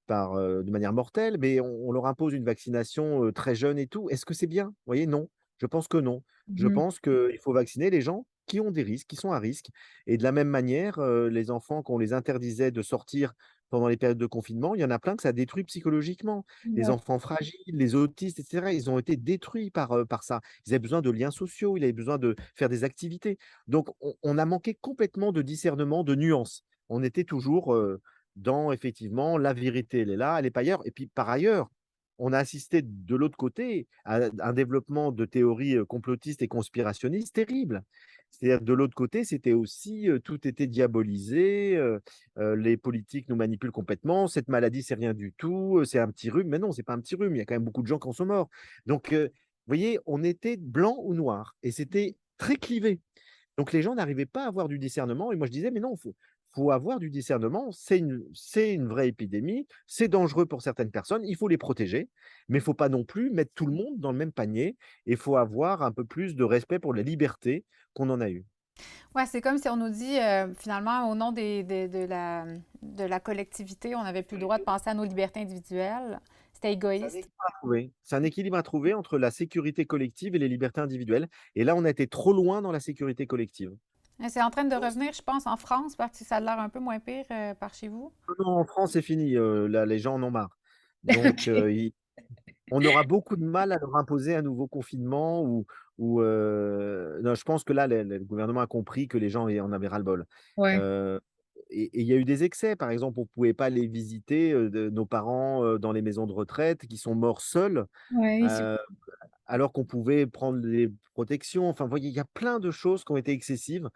de manière mortelle, mais on leur impose une vaccination très jeune et tout. Est-ce que c'est bien? Vous voyez, non. Je pense que non. Je Mmh. pense qu'il faut vacciner les gens qui ont des risques, qui sont à risque. Et de la même manière, les enfants, qu'on les interdisait de sortir pendant les périodes de confinement, il y en a plein que ça détruit psychologiquement. Les Ouais, enfants fragiles, les autistes, et cetera, ils ont été détruits par ça. Ils avaient besoin de liens sociaux, ils avaient besoin de faire des activités. Donc on a manqué complètement de discernement, de nuances. On était toujours, dans effectivement la vérité, elle est là, elle est pas ailleurs. Et puis par ailleurs, on a assisté de l'autre côté à un développement de théories, complotistes et conspirationnistes terribles. C'est-à-dire de l'autre côté, c'était aussi, tout était diabolisé, les politiques nous manipulent complètement, cette maladie, c'est rien du tout, c'est un petit rhume. Mais non, c'est pas un petit rhume, il y a quand même beaucoup de gens qui en sont morts. Donc, vous voyez, on était blanc ou noir et c'était très clivé. Donc les gens n'arrivaient pas à avoir du discernement et moi je disais: «Mais non, faut avoir du discernement, c'est une vraie épidémie, c'est dangereux pour certaines personnes, il faut les protéger, mais il faut pas non plus mettre tout le monde dans le même panier et il faut avoir un peu plus de respect pour la liberté qu'on en a eue». Ouais, c'est comme si on nous dit, finalement, au nom de la collectivité, on n'avait plus le droit de penser à nos libertés individuelles. C'était C'est un égoïste. équilibre à trouver. C'est un équilibre à trouver entre la sécurité collective et les libertés individuelles et là, on a été trop loin dans la sécurité collective. Et c'est en train de revenir, je pense, en France, parce que ça a l'air un peu moins pire par chez vous. Non, en France, c'est fini, là, les gens en ont marre. Donc, OK. ils on aura beaucoup de mal à leur imposer un nouveau confinement ou non, je pense que là, le gouvernement a compris que les gens en avaient ras-le-bol. Ouais, Heu et il y a eu des excès. Par exemple, on ne pouvait pas aller visiter, de nos parents, dans les maisons de retraite qui sont morts seuls, ouais, heu, alors qu'on pouvait prendre des protections. Enfin, vous voyez, il y a plein de choses qui ont été excessives.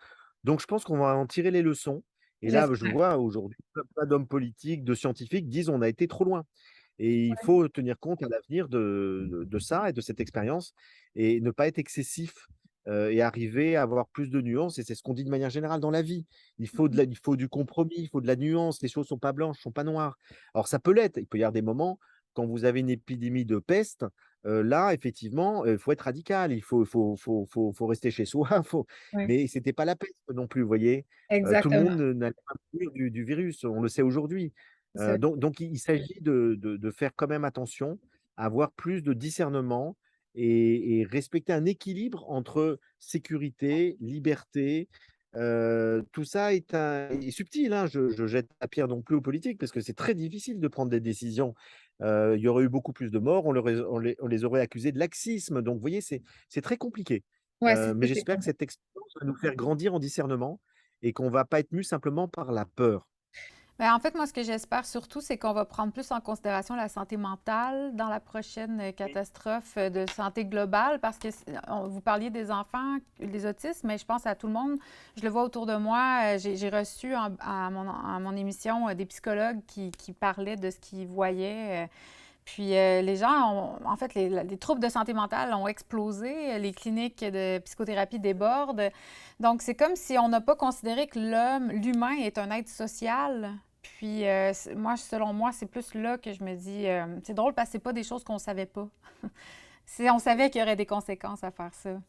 Donc je pense qu'on va en tirer les leçons et là, je j'espère. vois aujourd'hui plein d'hommes politiques, de scientifiques disent: «On a été trop loin». Et il faut tenir compte à l'avenir de ça et de cette expérience et ne pas être excessif, et arriver à avoir plus de nuances et c'est ce qu'on dit de manière générale dans la vie. Il faut du compromis, il faut de la nuance, les choses sont pas blanches, sont pas noires. Alors ça peut l'être, il peut y avoir des moments quand vous avez une épidémie de peste, là effectivement, il faut être radical, il faut rester chez soi, faut Ouais, mais c'était pas la peste non plus, vous voyez? Tout le exactement. monde n'allait pas mourir du virus, on le sait aujourd'hui. C'est Donc il s'agit de faire quand même attention, à avoir plus de discernement et respecter un équilibre entre sécurité, liberté, tout ça est subtil, hein. Je jette pas la pierre non plus aux politiques parce que c'est très difficile de prendre des décisions. Il y aurait eu beaucoup plus de morts, on les aurait accusés de laxisme, donc vous voyez, c'est très compliqué. ouais, Mais c'est j'espère que cette expérience va nous faire grandir en discernement et qu'on va pas être mus simplement par la peur. Ben, en fait, moi, ce que j'espère surtout, c'est qu'on va prendre plus en considération la santé mentale dans la prochaine catastrophe de santé globale, parce que vous parliez des enfants, des autistes, mais je pense à tout le monde. Je le vois autour de moi. J'ai reçu à mon émission des psychologues qui parlaient de ce qu'ils voyaient. Puis les gens en fait, les troubles de santé mentale ont explosé, les cliniques de psychothérapie débordent. Donc, c'est comme si on n'a pas considéré que l'humain est un être social. Puis, moi, selon moi, c'est plus là que je me dis, c'est drôle parce que c'est pas des choses qu'on savait pas. On savait qu'il y aurait des conséquences à faire ça.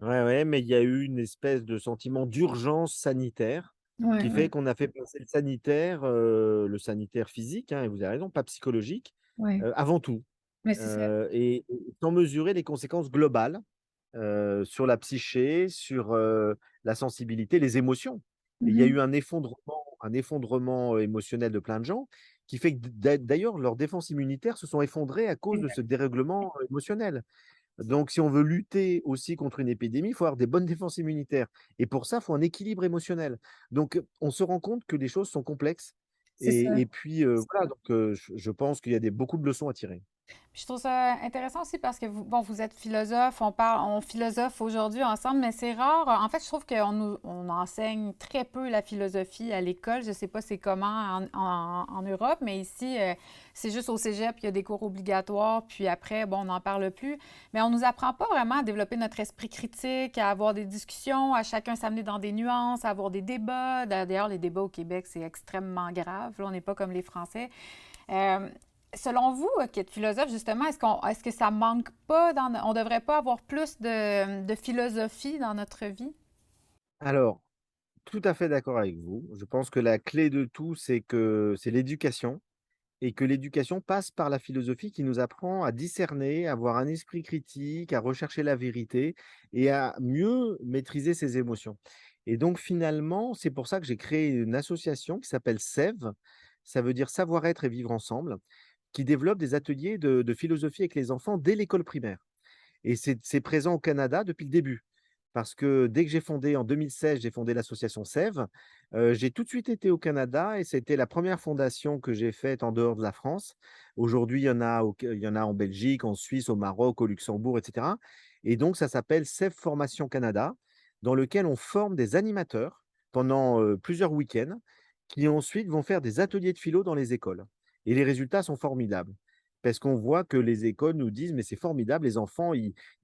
Ouais, ouais, mais il y a eu une espèce de sentiment d'urgence sanitaire ouais, qui ouais, fait qu'on a fait passer le sanitaire physique, hein, et vous avez raison, pas psychologique, ouais. avant tout, Mais c'est ça. et sans mesurer les conséquences globales, sur la psyché, sur, la sensibilité, les émotions. Et il y a Mmh. eu un effondrement émotionnel de plein de gens qui fait que d'ailleurs leurs défenses immunitaires se sont effondrées à cause de ce Exact. dérèglement émotionnel. Donc, si on veut lutter aussi contre une épidémie, il faut avoir des bonnes défenses immunitaires et pour ça, il faut un équilibre émotionnel. Donc, on se rend compte que les choses sont complexes C'est ça. et puis, voilà, donc je pense qu'il y a beaucoup de leçons à tirer. Puis je trouve ça intéressant aussi parce que vous, bon, vous êtes philosophe, on philosophe aujourd'hui ensemble, mais c'est rare. En fait, je trouve on enseigne très peu la philosophie à l'école. Je sais pas c'est comment en Europe, mais ici, c'est juste au cégep, il y a des cours obligatoires, puis après, bon, on n'en parle plus. Mais on nous apprend pas vraiment à développer notre esprit critique, à avoir des discussions, à chacun s'amener dans des nuances, à avoir des débats. D'ailleurs, les débats au Québec, c'est extrêmement grave. Là, on n'est pas comme les Français. Euh, Selon vous, qui êtes philosophe, justement, est-ce que ça manque pas on devrait pas avoir plus de philosophie dans notre vie? Alors, tout à fait d'accord avec vous. Je pense que la clé de tout, c'est que c'est l'éducation et que l'éducation passe par la philosophie qui nous apprend à discerner, à avoir un esprit critique, à rechercher la vérité et à mieux maîtriser ses émotions. Et donc finalement, c'est pour ça que j'ai créé une association qui s'appelle SEV, ça veut dire savoir-être et vivre ensemble, qui développe des ateliers de philosophie avec les enfants dès l'école primaire. Et c'est présent au Canada depuis le début. Parce que dès que j'ai fondé en 2016, j'ai fondé l'association Sève, j'ai tout de suite été au Canada et c'était la première fondation que j'ai faite en dehors de la France. Aujourd'hui, il y en a en Belgique, en Suisse, au Maroc, au Luxembourg et cetera. Et donc ça s'appelle Sève Formation Canada, dans lequel on forme des animateurs pendant, plusieurs week-ends, qui ensuite vont faire des ateliers de philo dans les écoles. Et les résultats sont formidables. Parce qu'on voit que les écoles nous disent: «Mais c'est formidable, les enfants,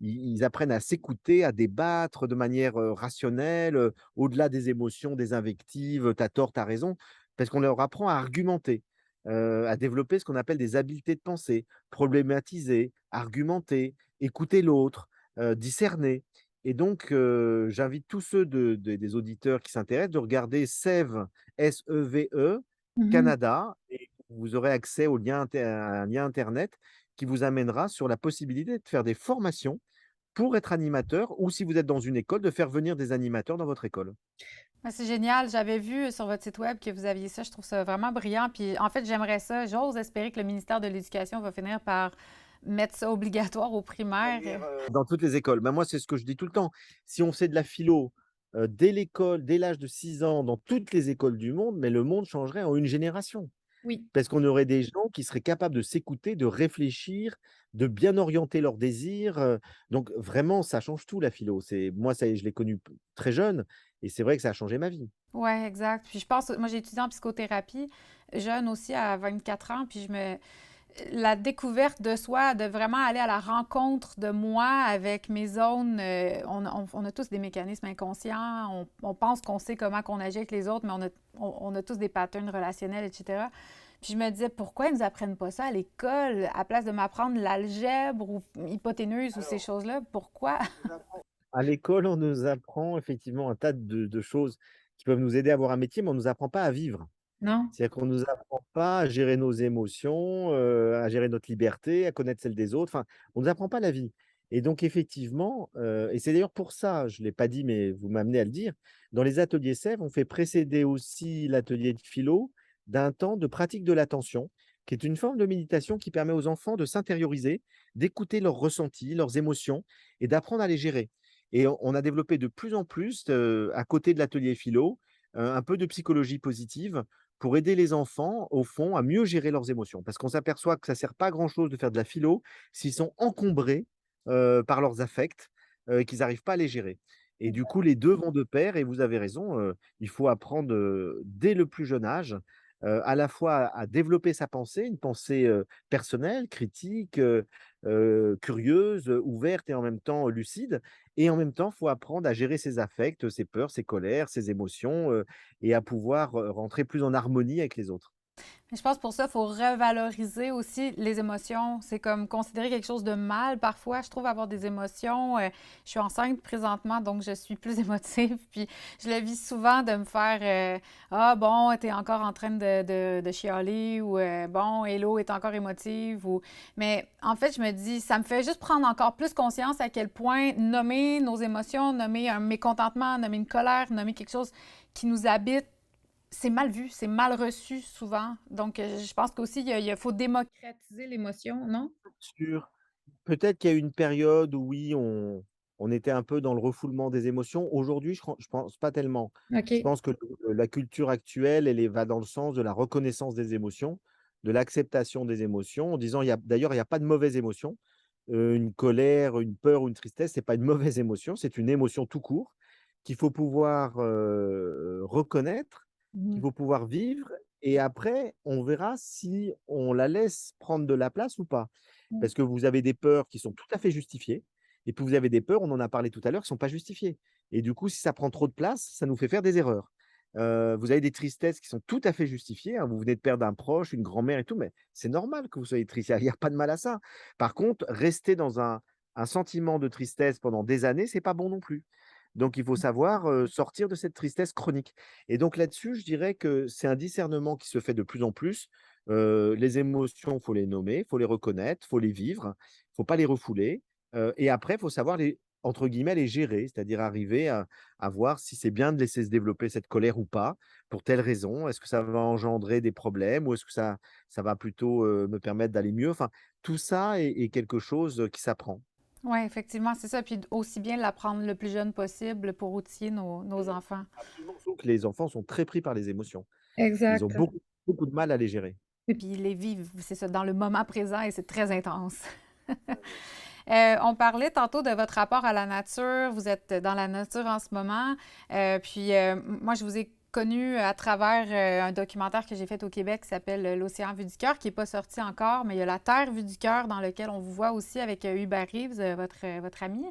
ils apprennent à s'écouter, à débattre de manière, rationnelle, au-delà des émotions, des invectives, tu as tort, tu as raison». Parce qu'on leur apprend à argumenter, à développer ce qu'on appelle des habiletés de pensée, problématiser, argumenter, écouter l'autre, discerner. Et donc, j'invite tous ceux des auditeurs qui s'intéressent de regarder SEVE, S-E-V-E, Mhm. Canada, et vous aurez accès au lien à un lien internet qui vous amènera sur la possibilité de faire des formations pour être animateur ou si vous êtes dans une école, de faire venir des animateurs dans votre école. Ah, c'est génial. J'avais vu sur votre site web que vous aviez ça. Je trouve ça vraiment brillant. Puis en fait, j'aimerais ça. J'ose espérer que le ministère de l'Éducation va finir par mettre ça obligatoire aux primaires. Dans toutes les écoles. Ben moi, c'est ce que je dis tout le temps. Si on fait de la philo, dès l'école, dès l'âge de 6 ans, dans toutes les écoles du monde, mais le monde changerait en une génération. Oui. Parce qu'on aurait des gens qui seraient capables de s'écouter, de réfléchir, de bien orienter leurs désirs, donc vraiment ça change tout la philo. C'est moi ça je l'ai connu très jeune et c'est vrai que ça a changé ma vie. Ouais, exact. Puis je pense, moi j'ai étudié en psychothérapie, jeune aussi à 24 ans, puis la découverte de soi, de vraiment aller à la rencontre de moi avec mes zones, on a tous des mécanismes inconscients, on pense qu'on sait comment qu'on agit avec les autres, mais on a tous des patterns relationnels, etc. Puis je me disais, pourquoi ils nous apprennent pas ça à l'école, à place de m'apprendre l'algèbre ou hypoténuse ou ces choses-là? Pourquoi? À l'école, on nous apprend effectivement un tas de choses qui peuvent nous aider à avoir un métier, mais on nous apprend pas à vivre. Non? C'est-à-dire qu'on nous apprend pas à gérer nos émotions, à gérer notre liberté, à connaître celle des autres. Enfin, on nous apprend pas la vie. Et donc effectivement, et c'est d'ailleurs pour ça, je l'ai pas dit, mais vous m'amenez à le dire, dans les ateliers sèves, on fait précéder aussi l'atelier de philo d'un temps de pratique de l'attention, qui est une forme de méditation qui permet aux enfants de s'intérioriser, d'écouter leurs ressentis, leurs émotions et d'apprendre à les gérer. Et on a développé de plus en plus, à côté de l'atelier philo, un peu de psychologie positive pour aider les enfants, au fond, à mieux gérer leurs émotions. Parce qu'on s'aperçoit que ça sert pas à grand-chose de faire de la philo s'ils sont encombrés, par leurs affects, et qu'ils arrivent pas à les gérer. Et du coup, les 2 vont de pair et vous avez raison, il faut apprendre, dès le plus jeune âge, à la fois à développer sa pensée, une pensée, personnelle, critique, curieuse, ouverte et en même temps lucide. Et en même temps, il faut apprendre à gérer ses affects, ses peurs, ses colères, ses émotions, et à pouvoir, rentrer plus en harmonie avec les autres. Mais je pense pour ça, il faut revaloriser aussi les émotions. C'est comme considérer quelque chose de mal parfois. Je trouve avoir des émotions. Je suis enceinte présentement, donc je suis plus émotive. Puis je le vis souvent de me faire ah bon, t'es encore en train de chialer ou bon, Hello est encore émotive. Mais en fait, je me dis, ça me fait juste prendre encore plus conscience à quel point nommer nos émotions, nommer un mécontentement, nommer une colère, nommer quelque chose qui nous habite, c'est mal vu, c'est mal reçu souvent. Donc, je pense qu'aussi, il faut démocratiser l'émotion, non? Sûr. Peut-être qu'il y a eu une période où oui, on était un peu dans le refoulement des émotions. Aujourd'hui, je pense pas tellement. Je OK. pense que la culture actuelle, elle va dans le sens de la reconnaissance des émotions. de l'acceptation des émotions en disant d'ailleurs, il y a pas de mauvaise émotion. Une colère, une peur ou une tristesse, c'est pas une mauvaise émotion, c'est une émotion tout court qu'il faut pouvoir, reconnaître, qu'il Mmh. faut pouvoir vivre et après on verra si on la laisse prendre de la place ou pas. Mmh. Parce que vous avez des peurs qui sont tout à fait justifiées et puis vous avez des peurs, on en a parlé tout à l'heure, qui sont pas justifiées et du coup, si ça prend trop de place, ça nous fait faire des erreurs. Vous avez des tristesses qui sont tout à fait justifiées, hein. Vous venez de perdre un proche, une grand-mère et tout, mais c'est normal que vous soyez triste, il y a pas de mal à ça. Par contre, rester dans un sentiment de tristesse pendant des années, c'est pas bon non plus. Donc il faut savoir, sortir de cette tristesse chronique et donc là-dessus, je dirais que c'est un discernement qui se fait de plus en plus. Les émotions, faut les nommer, faut les reconnaître, faut les vivre, faut pas les refouler, et après, faut savoir les entre guillemets «les gérer», c'est-à-dire arriver à voir si c'est bien de laisser se développer cette colère ou pas, pour telle raison. Est-ce que ça va engendrer des problèmes ou est-ce que ça va plutôt, me permettre d'aller mieux? Enfin, tout ça est quelque chose, qui s'apprend. Oui, effectivement, c'est ça. Puis aussi bien l'apprendre le plus jeune possible pour outiller nos Mmh. enfants. Absolument, sauf que les enfants sont très pris par les émotions. Ils ont Exact. beaucoup, beaucoup de mal à les gérer. Et Puis les vivre, c'est ça, dans le moment présent et c'est très intense. Mmh. On parlait tantôt de votre rapport à la nature. Vous êtes dans la nature en ce moment. Moi, je vous ai connu à travers un documentaire que j'ai fait au Québec qui s'appelle L'Océan vu du cœur, qui n'est pas sorti encore, mais il y a La Terre vue du cœur dans lequel on vous voit aussi avec Hubert Reeves, votre ami.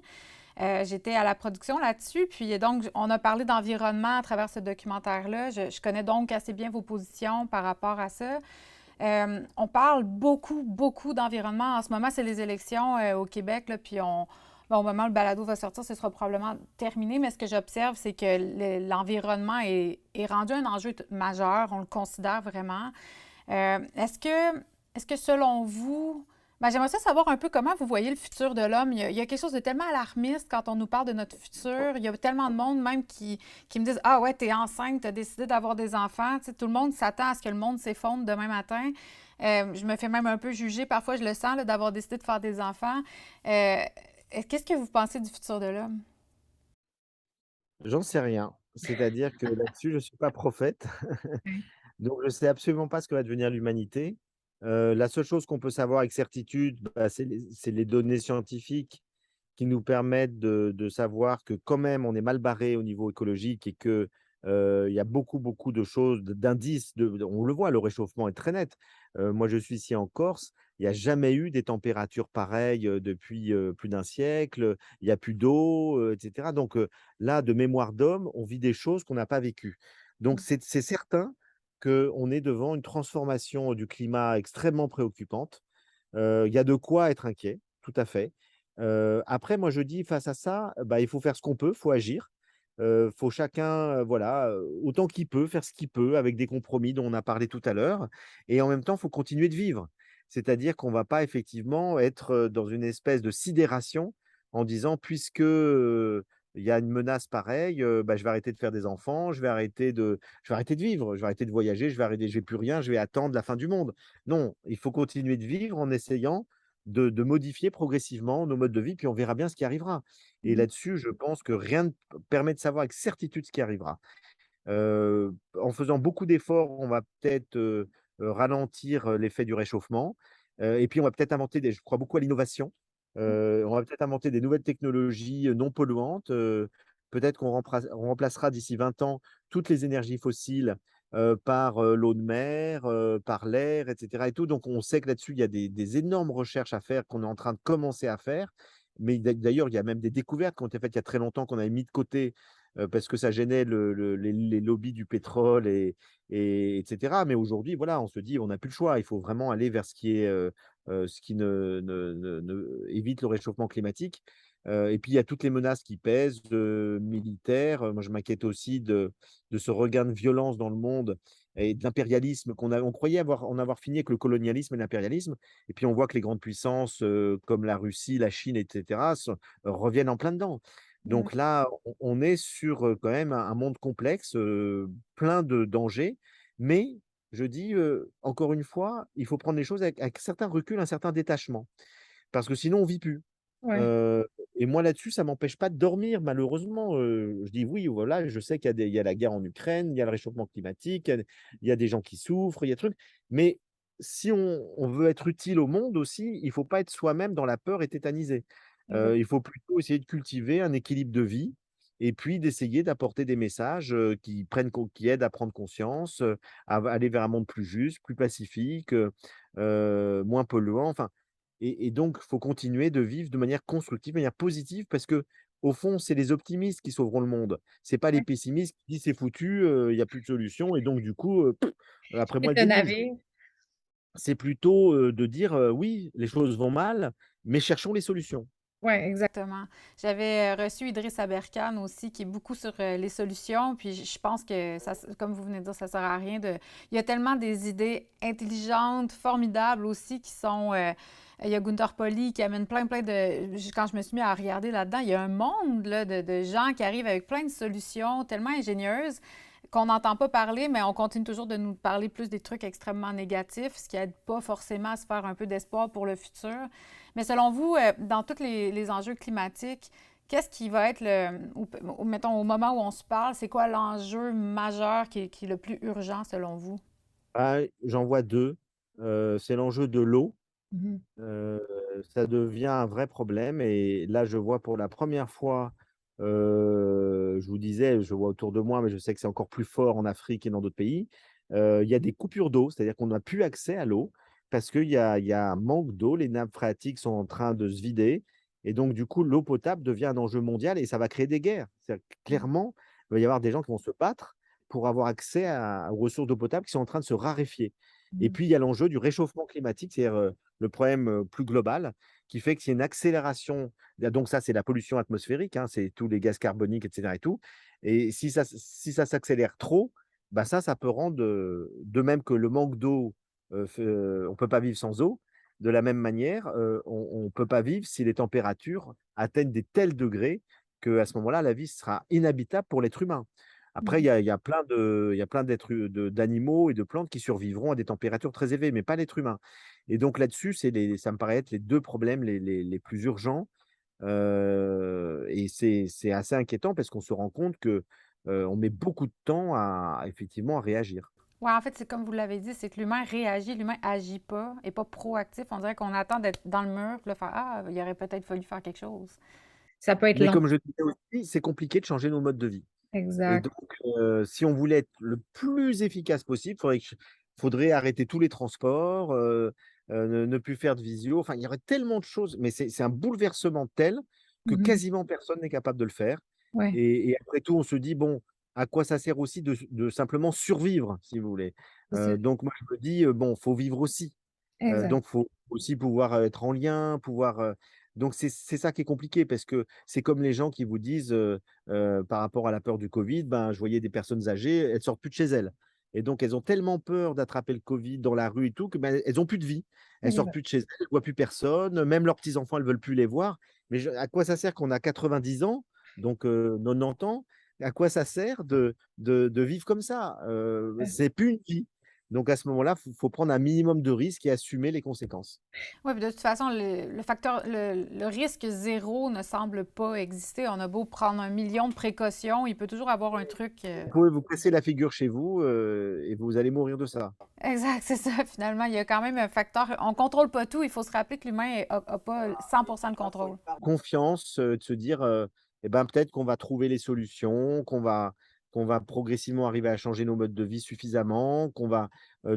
J'étais à la production là-dessus, puis donc on a parlé d'environnement à travers ce documentaire-là. Je connais donc assez bien vos positions par rapport à ça. On parle beaucoup, beaucoup d'environnement. En ce moment, c'est les élections au Québec, là, puis bon, au moment où le balado va sortir, ce sera probablement terminé, mais ce que j'observe, c'est que l'environnement est rendu un enjeu majeur. On le considère vraiment. Est-ce que selon vous, ben, j'aimerais ça savoir un peu comment vous voyez le futur de l'homme. Il y a quelque chose de tellement alarmiste quand on nous parle de notre futur. Il y a tellement de monde même qui me disent ah ouais, t'es enceinte, t'as décidé d'avoir des enfants. Tu sais, tout le monde s'attend à ce que le monde s'effondre demain matin. Je me fais même un peu juger, parfois je le sens, là, d'avoir décidé de faire des enfants. Euh, Qu'est-ce que vous pensez du futur de l'homme? J'en sais rien. C'est-à-dire que là-dessus, je ne suis pas prophète, ouais. donc je ne sais absolument pas ce que va devenir l'humanité. La seule chose qu'on peut savoir avec certitude, bah, c'est les données scientifiques qui nous permettent de savoir que quand même on est mal barré au niveau écologique et que, il y a beaucoup, beaucoup de choses, d'indices on le voit, le réchauffement est très net. Moi, je suis ici en Corse, il y a jamais eu des températures pareilles, depuis, plus d'un siècle, il y a plus d'eau, et cetera. Donc, là, de mémoire d'homme, on vit des choses qu'on n'a pas vécues. Donc c'est certain qu'on est devant une transformation du climat extrêmement préoccupante. Il y a de quoi être inquiet, tout à fait. Après moi je dis face à ça, bah, il faut faire ce qu'on peut, faut agir. Faut chacun, voilà, autant qu'il peut, faire ce qu'il peut avec des compromis dont on a parlé tout à l'heure et en même temps, il faut continuer de vivre. C'est-à-dire qu'on va pas effectivement être, dans une espèce de sidération en disant: «Puisque, il y a une menace pareille, bah, je vais arrêter de faire des enfants, je vais arrêter de vivre, je vais arrêter de voyager, je vais plus rien, je vais attendre la fin du monde». Non, il faut continuer de vivre en essayant de modifier progressivement nos modes de vie, puis on verra bien ce qui arrivera. Et Mmh. là-dessus, je pense que rien ne permet de savoir avec certitude ce qui arrivera. En faisant beaucoup d'efforts, on va peut-être, ralentir, l'effet du réchauffement, et puis on va peut-être inventer je crois beaucoup à l'innovation. On va peut-être inventer des nouvelles technologies, non polluantes, peut-être on remplacera d'ici 20 ans toutes les énergies fossiles, par, l'eau de mer, par l'air et cetera et tout. Donc on sait que là-dessus, il y a des énormes recherches à faire, qu'on est en train de commencer à faire. Mais d'ailleurs, il y a même des découvertes qui ont été faites il y a très longtemps, qu'on avait mis de côté, parce que ça gênait les lobbies du pétrole et cetera. Mais aujourd'hui, voilà, on se dit: «On n'a plus le choix». Il faut vraiment aller vers ce qui évite le réchauffement climatique. Et puis il y a toutes les menaces qui pèsent, militaires. Moi, je m'inquiète aussi de ce regain de violence dans le monde et de l'impérialisme on croyait en avoir fini avec le colonialisme et l'impérialisme et puis on voit que les grandes puissances, comme la Russie, la Chine et cetera reviennent en plein dedans. Ouais. Donc là, on est sur, quand même un monde complexe, plein de dangers, mais je dis, encore une fois, il faut prendre les choses avec un certain recul, un certain détachement, parce que sinon on vit plus. Ouais. Heu et moi là-dessus, ça m'empêche pas de dormir malheureusement, je dis: «Oui, voilà, je sais qu'il y a la guerre en Ukraine, il y a le réchauffement climatique, il y a des gens qui souffrent, il y a trucs», mais si on veut être utile au monde aussi, il faut pas être soi-même dans la peur et tétanisé. Exact. Il faut plutôt essayer de cultiver un équilibre de vie et puis d'essayer d'apporter des messages, qui aident à prendre conscience, à aller vers un monde plus juste, plus pacifique, moins polluant, enfin et donc faut continuer de vivre de manière constructive, de manière positive parce que au fond, c'est les optimistes qui sauveront le monde. C'est pas les Ouais. pessimistes qui disent: «C'est foutu, il y a plus de solution et donc du coup, après moi le Quitte le déluge». navire. C'est plutôt, de dire, «Oui, les choses vont mal, mais cherchons les solutions». Ouais, exact. Exactement. J'avais reçu Idriss Aberkane aussi, qui est beaucoup sur les solutions. Puis je pense que, ça, comme vous venez de dire, ça sert à rien de. Il y a tellement des idées intelligentes, formidables aussi, qui sont. Il y a Gunther Pauli qui amène plein de. Quand je me suis mis à regarder là-dedans, il y a un monde là, de gens qui arrivent avec plein de solutions tellement ingénieuses qu'on n'entend pas parler, mais on continue toujours de nous parler plus des trucs extrêmement négatifs, ce qui aide pas forcément à se faire un peu d'espoir pour le futur. Mais selon vous, dans tous les enjeux climatiques, qu'est-ce qui va être mettons, au moment où on se parle, c'est quoi l'enjeu majeur qui est le plus urgent selon vous? Ah, j'en vois 2. C'est l'enjeu de l'eau. Mmh. Heu, Ça devient un vrai problème et là, je vois pour la première fois, je vous disais, je vois autour de moi, mais je sais que c'est encore plus fort en Afrique et dans d'autres pays. Il y a des coupures d'eau, c'est-à-dire qu'on n'a plus accès à l'eau parce qu'il y a un manque d'eau. Les nappes phréatiques sont en train de se vider et donc du coup, l'eau potable devient un enjeu mondial et ça va créer des guerres. C'est-à-dire que clairement, il va y avoir des gens qui vont se battre pour avoir accès aux ressources d'eau potable qui sont en train de se raréfier et Mmh. puis il y a l'enjeu du réchauffement climatique, c'est-à-dire, le problème, plus global qui fait qu'il y a une accélération. Donc ça, c'est la pollution atmosphérique, hein, c'est tous les gaz carboniques et cetera et tout et si ça s'accélère trop, bah, ça peut rendre, de même que le manque d'eau, on peut pas vivre sans eau, de la même manière, on peut pas vivre si les températures atteignent des tels degrés qu'à ce moment-là, la vie sera inhabitable pour l'être humain. Après, il Mmh. y a il y a plein de il y a plein d'animaux et de plantes qui survivront à des températures très élevées, mais pas l'être humain. Et donc là-dessus, ça me paraît être les 2 problèmes les plus urgents, et c'est assez inquiétant parce qu'on se rend compte que, on met beaucoup de temps à effectivement à réagir. Ouais, en fait, c'est comme vous l'avez dit, c'est que l'humain réagit, l'humain agit pas, et pas proactif. On dirait qu'on attend d'être dans le mur, puis là, faire Ah, il aurait peut-être fallu faire quelque chose. Ça peut être Mais lent. comme je disais aussi, c'est compliqué de changer nos modes de vie. Et Exact. donc, si on voulait être le plus efficace possible, faudrait arrêter tous les transports, ne plus faire de visio. Enfin, il y aurait tellement de choses, mais c'est un bouleversement tel que Mmh. quasiment personne n'est capable de le faire. Ouais, Et après tout, on se dit: «Bon, à quoi ça sert aussi de simplement survivre?» si vous voulez. c'est ça. Donc moi, je me dis: «Bon, faut vivre aussi». Exact. Donc faut aussi pouvoir, être en lien, donc c'est ça qui est compliqué parce que c'est comme les gens qui vous disent, par rapport à la peur du covid, ben, je voyais des personnes âgées, elles sortent plus de chez elles et donc elles ont tellement peur d'attraper le covid dans la rue et tout que, ben, elles ont plus de vie. Elles sortent Exact. plus de chez elles, elles voient plus personne, même leurs petits-enfants, elles veulent plus les voir. Mais à quoi ça sert qu'on a 90 ans, donc 90 ans, à quoi ça sert de vivre comme ça? Ouais. C'est plus une vie. Donc à ce moment-là, faut prendre un minimum de risques et assumer les conséquences. Oui, puis de toute façon, le facteur, le risque zéro ne semble pas exister. On a beau prendre 1 million de précautions, il peut toujours avoir un truc. Vous pouvez vous casser la figure chez vous, et vous allez mourir de ça. Exact, c'est ça, finalement. Il y a quand même un facteur. On contrôle pas tout. Il faut se rappeler que l'humain a pas 100% de contrôle. Confiance, de se dire, et ben, peut-être qu'on va trouver les solutions, qu'on va progressivement arriver à changer nos modes de vie suffisamment, qu'on va,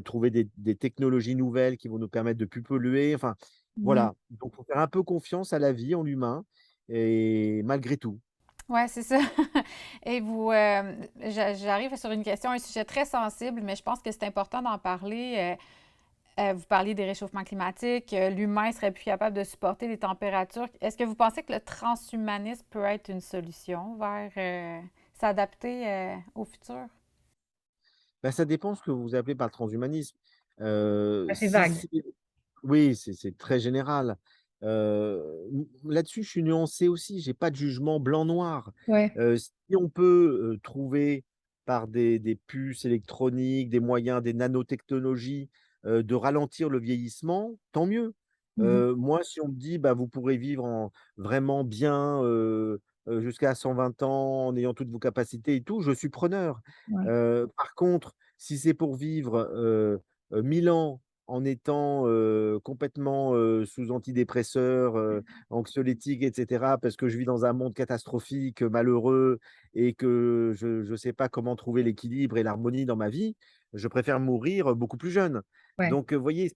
trouver des technologies nouvelles qui vont nous permettre de plus polluer, enfin, Mmh. voilà. Donc faut faire un peu confiance à la vie, en l'humain et malgré tout. Ouais, c'est ça. Et vous, j'arrive sur une question, un sujet très sensible, mais je pense que c'est important d'en parler. Vous parliez des réchauffements climatiques, l'humain serait plus capable de supporter les températures. Est-ce que vous pensez que le transhumanisme peut être une solution vers s'adapter au futur? Bah, ça dépend ce que vous appelez par le transhumanisme. Assez Si vague. c'est Oui, c'est très général. Là-dessus, je suis nuancé aussi, j'ai pas de jugement blanc-noir. Ouais. Si on peut, trouver par des puces électroniques, des moyens, des nanotechnologies, de ralentir le vieillissement, tant mieux. Mmh. Moi, si on me dit: «Bah, vous pourrez vivre vraiment bien, jusqu'à 120 ans en ayant toutes vos capacités et tout», je suis preneur. Ouais. Par contre, si c'est pour vivre, 1000 ans en étant, complètement, sous antidépresseurs, anxiolytiques et cetera, parce que je vis dans un monde catastrophique, malheureux et que je ne sais pas comment trouver l'équilibre et l'harmonie dans ma vie, je préfère mourir, beaucoup plus jeune. Ouais. Donc, vous voyez,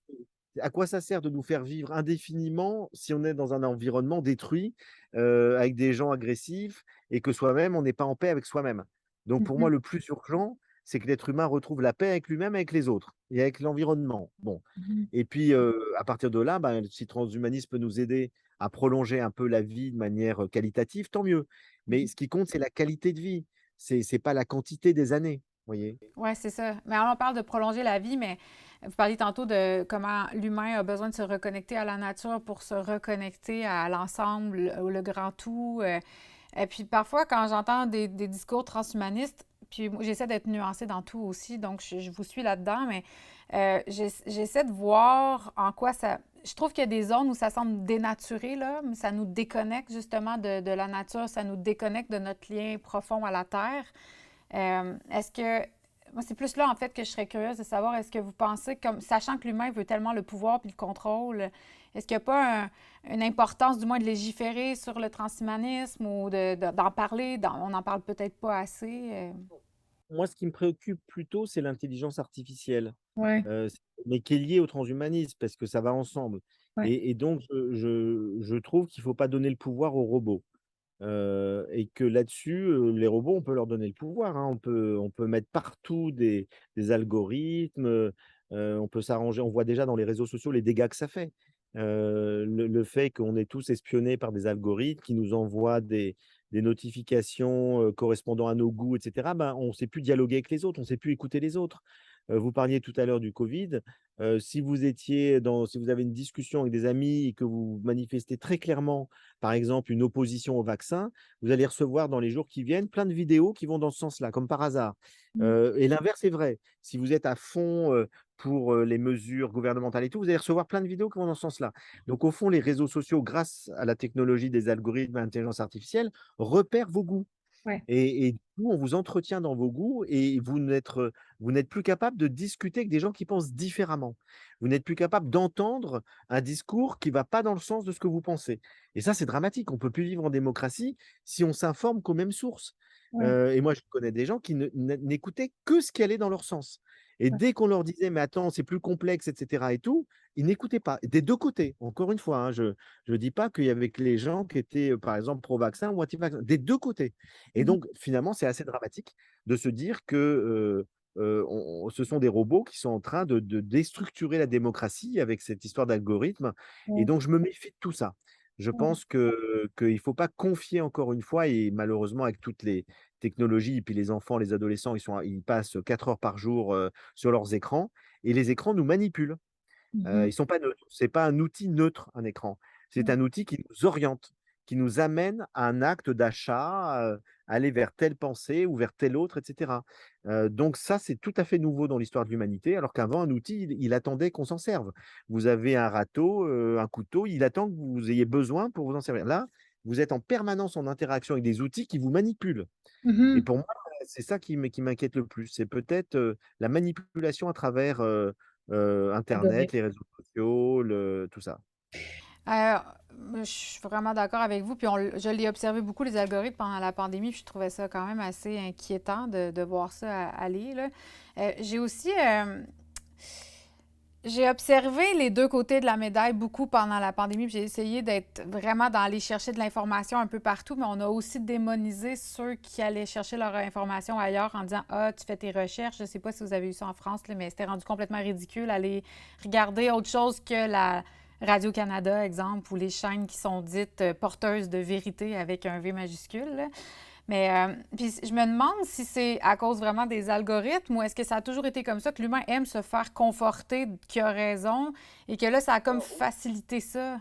à quoi ça sert de nous faire vivre indéfiniment si on est dans un environnement détruit, avec des gens agressifs et que soi-même, on n'est pas en paix avec soi-même? Donc pour moi, Mmh. le plus urgent, c'est que l'être humain retrouve la paix avec lui-même, avec les autres et avec l'environnement. Bon Mmh. et puis, à partir de là, ben, si le transhumanisme peut nous aider à prolonger un peu la vie de manière, qualitative, tant mieux. Mais Mmh. ce qui compte, c'est la qualité de vie. C'est pas la quantité des années, vous voyez? Ouais, c'est ça. Mais alors, on parle de prolonger la vie, mais vous parliez tantôt de comment l'humain a besoin de se reconnecter à la nature pour se reconnecter à l'ensemble, le grand tout. Et puis parfois, quand j'entends des discours transhumanistes, puis moi, j'essaie d'être nuancée dans tout aussi, donc je vous suis là-dedans, mais j'essaie de voir en quoi ça... Je trouve qu'il y a des zones où ça semble dénaturé, là, mais ça nous déconnecte justement de la nature, ça nous déconnecte de notre lien profond à la terre. Est-ce que moi, c'est plus là, en fait, que je serais curieuse de savoir, est-ce que vous pensez, comme sachant que l'humain veut tellement le pouvoir puis le contrôle, est-ce qu'il n'y a pas une importance, du moins, de légiférer sur le transhumanisme ou d'en parler? On n'en parle peut-être pas assez. Moi, ce qui me préoccupe plutôt, c'est l'intelligence artificielle, Ouais, c mais qui est liée au transhumanisme parce que ça va ensemble ouais. et donc je trouve qu'il ne faut pas donner le pouvoir aux robots. Et que là-dessus, les robots, on peut leur donner le pouvoir, hein. On peut mettre partout des algorithmes, on peut s'arranger. On voit déjà dans les réseaux sociaux les dégâts que ça fait. Le fait qu'on est tous espionnés par des algorithmes qui nous envoient des notifications, correspondant à nos goûts et cetera, ben, on ne sait plus dialoguer avec les autres, on ne sait plus écouter les autres. Vous parliez tout à l'heure du covid, si vous avez une discussion avec des amis et que vous manifestez très clairement par exemple, une opposition au vaccin, vous allez recevoir dans les jours qui viennent plein de vidéos qui vont dans ce sens-là, comme par hasard. Mmh. Et l'inverse est vrai. Si vous êtes à fond, pour, les mesures gouvernementales et tout, vous allez recevoir plein de vidéos qui vont dans ce sens-là. Donc au fond, les réseaux sociaux, grâce à la technologie des algorithmes et l'intelligence artificielle, repèrent vos goûts. Ouais. Et du coup, on vous entretient dans vos goûts et vous n'êtes plus capable de discuter avec des gens qui pensent différemment. Vous n'êtes plus capable d'entendre un discours qui va pas dans le sens de ce que vous pensez. Et ça, c'est dramatique. On peut plus vivre en démocratie si on s'informe qu'aux mêmes sources. Ouais. Et moi, je connais des gens qui n'écoutaient que ce qui allait dans leur sens. Et Ouais. dès qu'on leur disait: «Mais attends, c'est plus complexe et cetera et tout», ils n'écoutaient pas. Des 2 côtés, encore une fois, hein, je dis pas qu'il y avait que les gens qui étaient, par exemple, pro vaccin ou anti-vaccin, des 2 côtés. Et Mmh. donc, finalement, c'est assez dramatique de se dire que, ce sont des robots qui sont en train de déstructurer la démocratie avec cette histoire d'algorithme et Ouais. donc je me méfie de tout ça. Je Ouais. pense que qu'il ne faut pas confier encore une fois et malheureusement avec toutes les technologies et puis les enfants, les adolescents, ils passent 4 heures par jour, sur leurs écrans et les écrans nous manipulent. Mmh. Ils sont pas neutres. C'est pas un outil neutre, un écran. C'est Ouais. un outil qui nous oriente, qui nous amène à un acte d'achat, aller vers telle pensée ou vers telle autre et cetera. Donc ça, c'est tout à fait nouveau dans l'histoire de l'humanité, alors qu'avant un outil, il attendait qu'on s'en serve. Vous avez un râteau, un couteau, il attend que vous ayez besoin pour vous en servir. Là, vous êtes en permanence en interaction avec des outils qui vous manipulent et Mmh. pour moi, c'est ça qui m'inquiète le plus. C'est peut-être, la manipulation à travers, internet, Algorithme. les réseaux sociaux, le tout ça. Euh, je suis vraiment d'accord avec vous. Puis je l'ai observé beaucoup, les algorithmes, pendant la pandémie, puis je trouvais ça quand même assez inquiétant de voir ça aller, là. J'ai aussi... j'ai observé les deux côtés de la médaille beaucoup pendant la pandémie, puis j'ai essayé d'être vraiment d'aller chercher de l'information un peu partout, mais on a aussi démonisé ceux qui allaient chercher leur information ailleurs en disant: Ah, tu fais tes recherches. Je ne sais pas si vous avez eu ça en France, là, mais c'était rendu complètement ridicule aller regarder autre chose que la Radio-Canada, exemple, ou les chaînes qui sont dites porteuses de vérité avec un V majuscule, là. Mais puis je me demande si c'est à cause vraiment des algorithmes ou est-ce que ça a toujours été comme ça, que l'humain aime se faire conforter qu'il a raison et que là, ça a comme facilité ça.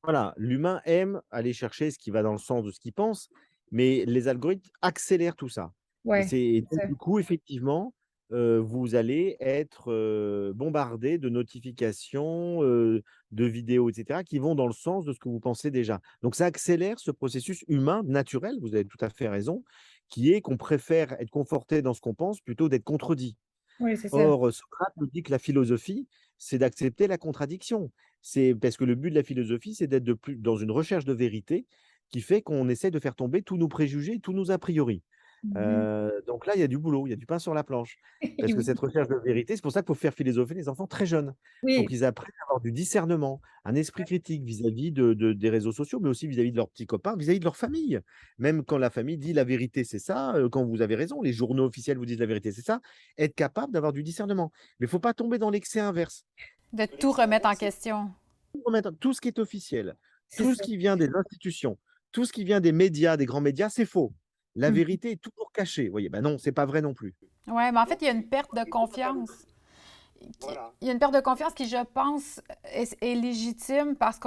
Voilà, l'humain aime aller chercher ce qui va dans le sens de ce qu'il pense, mais les algorithmes accélèrent tout ça. Et Ouais, c'est et c'est donc ça. du coup, effectivement, vous allez être, bombardé de notifications, de vidéos et cetera qui vont dans le sens de ce que vous pensez déjà. Donc ça accélère ce processus humain naturel, vous avez tout à fait raison, qui est qu'on préfère être conforté dans ce qu'on pense plutôt d'être contredit. Oui, c'est ça. Or, Socrate nous dit que la philosophie, c'est d'accepter la contradiction. C'est parce que le but de la philosophie, c'est d'être de plus dans une recherche de vérité qui fait qu'on essaie de faire tomber tous nos préjugés, tous nos a priori. Mhm. Donc là, il y a du boulot, il y a du pain sur la planche. Parce que Oui, cette recherche de vérité, c'est pour ça qu'il faut faire philosopher les enfants très jeunes. Il faut oui, qu'ils apprennent à avoir du discernement, un esprit critique vis-à-vis des réseaux sociaux, mais aussi vis-à-vis de leurs petits copains, vis-à-vis de leur famille. Même quand la famille dit la vérité, c'est ça, quand vous avez raison, les journaux officiels vous disent la vérité, c'est ça, être capable d'avoir du discernement. Mais il ne faut pas tomber dans l'excès inverse. De tout remettre en question. Remettre tout ce qui est officiel, c'est tout ça. ce qui vient des institutions, tout ce qui vient des médias, des grands médias, c'est faux. La Mhm. vérité est toujours cachée. Vous voyez, ben non, c'est pas vrai non plus. Oui, mais en fait, il y a une perte de confiance. Il y a une perte de confiance qui, je pense, est légitime parce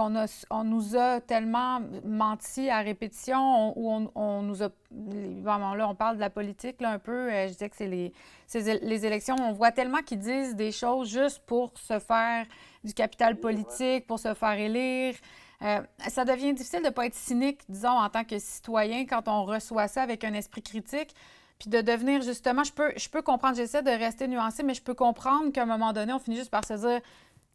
on nous a tellement menti à répétition, on nous a... Vraiment, là, on parle de la politique, là, un peu. Je disais que les élections, on voit tellement qu'ils disent des choses juste pour se faire du capital politique, pour se faire élire. Ça devient difficile de ne pas être cynique, disons, en tant que citoyen, quand on reçoit ça avec un esprit critique. Puis de devenir justement, je peux comprendre, j'essaie de rester nuancée, mais je peux comprendre qu'à un moment donné, on finit juste par se dire,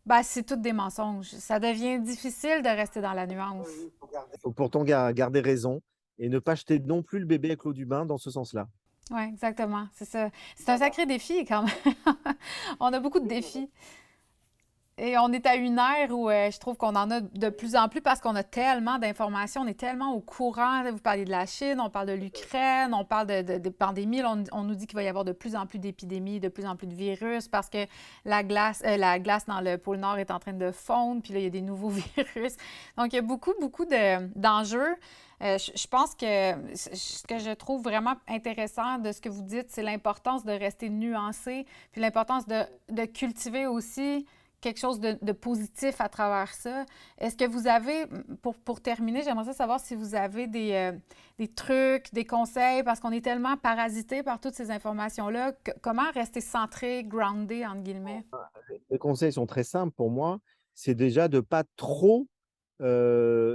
bah c'est tout des mensonges. Ça devient difficile de rester dans la nuance. Il faut pourtant garder raison et ne pas jeter non plus le bébé avec l'eau du bain dans ce sens-là. Oui, exactement, c'est ça. C'est un sacré défi quand même. On a beaucoup de défis. Et on est à une ère où je trouve qu'on en a de plus en plus parce qu'on a tellement d'informations, on est tellement au courant. Vous parlez de la Chine, on parle de l'Ukraine, on parle de pandémies. Là, on nous dit qu'il va y avoir de plus en plus d'épidémies, de plus en plus de virus parce que la glace dans le pôle Nord est en train de fondre, puis là, il y a des nouveaux virus. Donc, il y a beaucoup, beaucoup d'enjeux. Je pense que ce que je trouve vraiment intéressant de ce que vous dites, c'est l'importance de rester nuancé, puis l'importance de cultiver aussi quelque chose de positif à travers ça. Est-ce que vous avez, pour terminer, j'aimerais savoir si vous avez des trucs, des conseils, parce qu'on est tellement parasité par toutes ces informations-là. Comment rester centré, groundé, entre guillemets? Les conseils sont très simples pour moi. C'est déjà de ne pas trop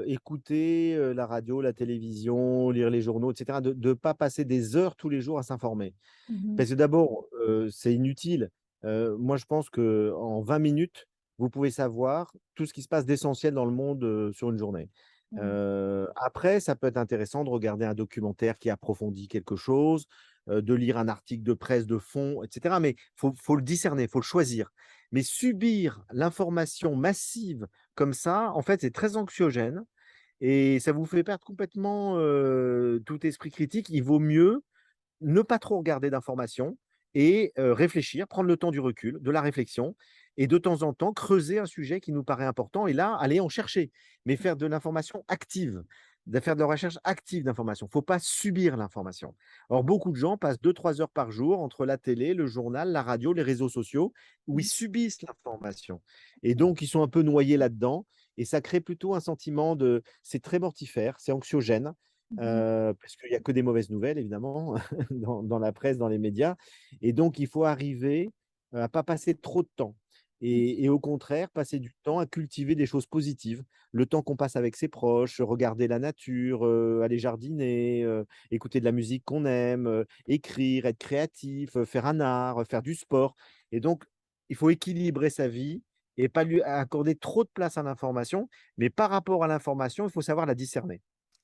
écouter la radio, la télévision, lire les journaux, etc. De ne pas passer des heures tous les jours à s'informer. Mhm. Parce que d'abord, c'est inutile. Moi, je pense qu'en 20 minutes, vous pouvez savoir tout ce qui se passe d'essentiel dans le monde sur une journée. Mhm. Après, ça peut être intéressant de regarder un documentaire qui approfondit quelque chose, de lire un article de presse de fond, etc. Mais faut le discerner, il faut le choisir. Mais subir l'information massive comme ça, en fait, c'est très anxiogène et ça vous fait perdre complètement tout esprit critique. Il vaut mieux ne pas trop regarder d'informations et réfléchir, prendre le temps du recul, de la réflexion et de temps en temps creuser un sujet qui nous paraît important et là, aller en chercher, mais faire de l'information active, de faire de la recherche active d'information. Il ne faut pas subir l'information. Or, beaucoup de gens passent 2 3 heures par jour entre la télé, le journal, la radio, les réseaux sociaux, où ils subissent l'information et donc ils sont un peu noyés là-dedans et ça crée plutôt un sentiment de c'est très mortifère, c'est anxiogène, Mhm. parce qu'il y a que des mauvaises nouvelles évidemment dans la presse, dans les médias et donc il faut arriver, à pas passer trop de temps et au contraire, passer du temps à cultiver des choses positives. Le temps qu'on passe avec ses proches, regarder la nature, aller jardiner, écouter de la musique qu'on aime, écrire, être créatif, faire un art, faire du sport et donc il faut équilibrer sa vie et pas lui accorder trop de place à l'information, mais par rapport à l'information, il faut savoir la discerner.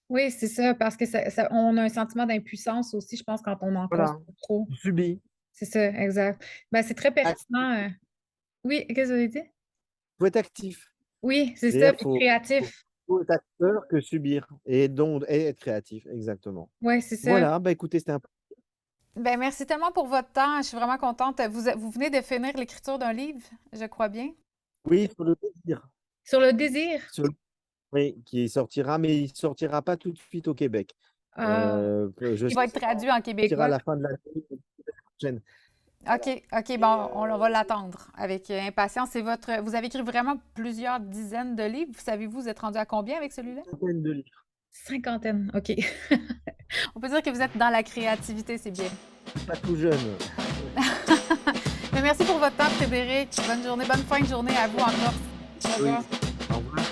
Oui, c'est ça, parce que on a un sentiment d'impuissance aussi, je pense, quand on en Voilà, consomme trop. on subit. C'est ça, exact. Ben, c'est très Actif, pertinent. Oui, qu'est-ce que vous avez dit? faut être actif. Oui, c'est ça, C'est-à-dire puis faut créatif. être acteur que subir et donc et être créatif, exactement. Oui, c'est ça. Voilà, bah, écoutez, c'était un Ben merci tellement pour votre temps. Je suis vraiment contente. Vous venez de finir l'écriture d'un livre, je crois bien. oui, sur le plaisir, Sur le désir. sur le oui, qui sortira, mais il sortira pas tout de suite au Québec. Ah, Je Il sais va que être ça traduit en sortira à québécois. la fin de l'année prochaine. Voilà OK, OK, et bon, on va l'attendre avec impatience. Vous avez écrit vraiment plusieurs dizaines de livres. Savez-vous, vous êtes rendu à combien avec celui-là? une centaine de livres, cinquantaine, OK. On peut dire que vous êtes dans la créativité, c'est bien. pas tout jeune. Mais merci pour votre temps, Frédéric. Bonne journée, bonne fin de journée à vous encore. Au Oui, revoir. au revoir.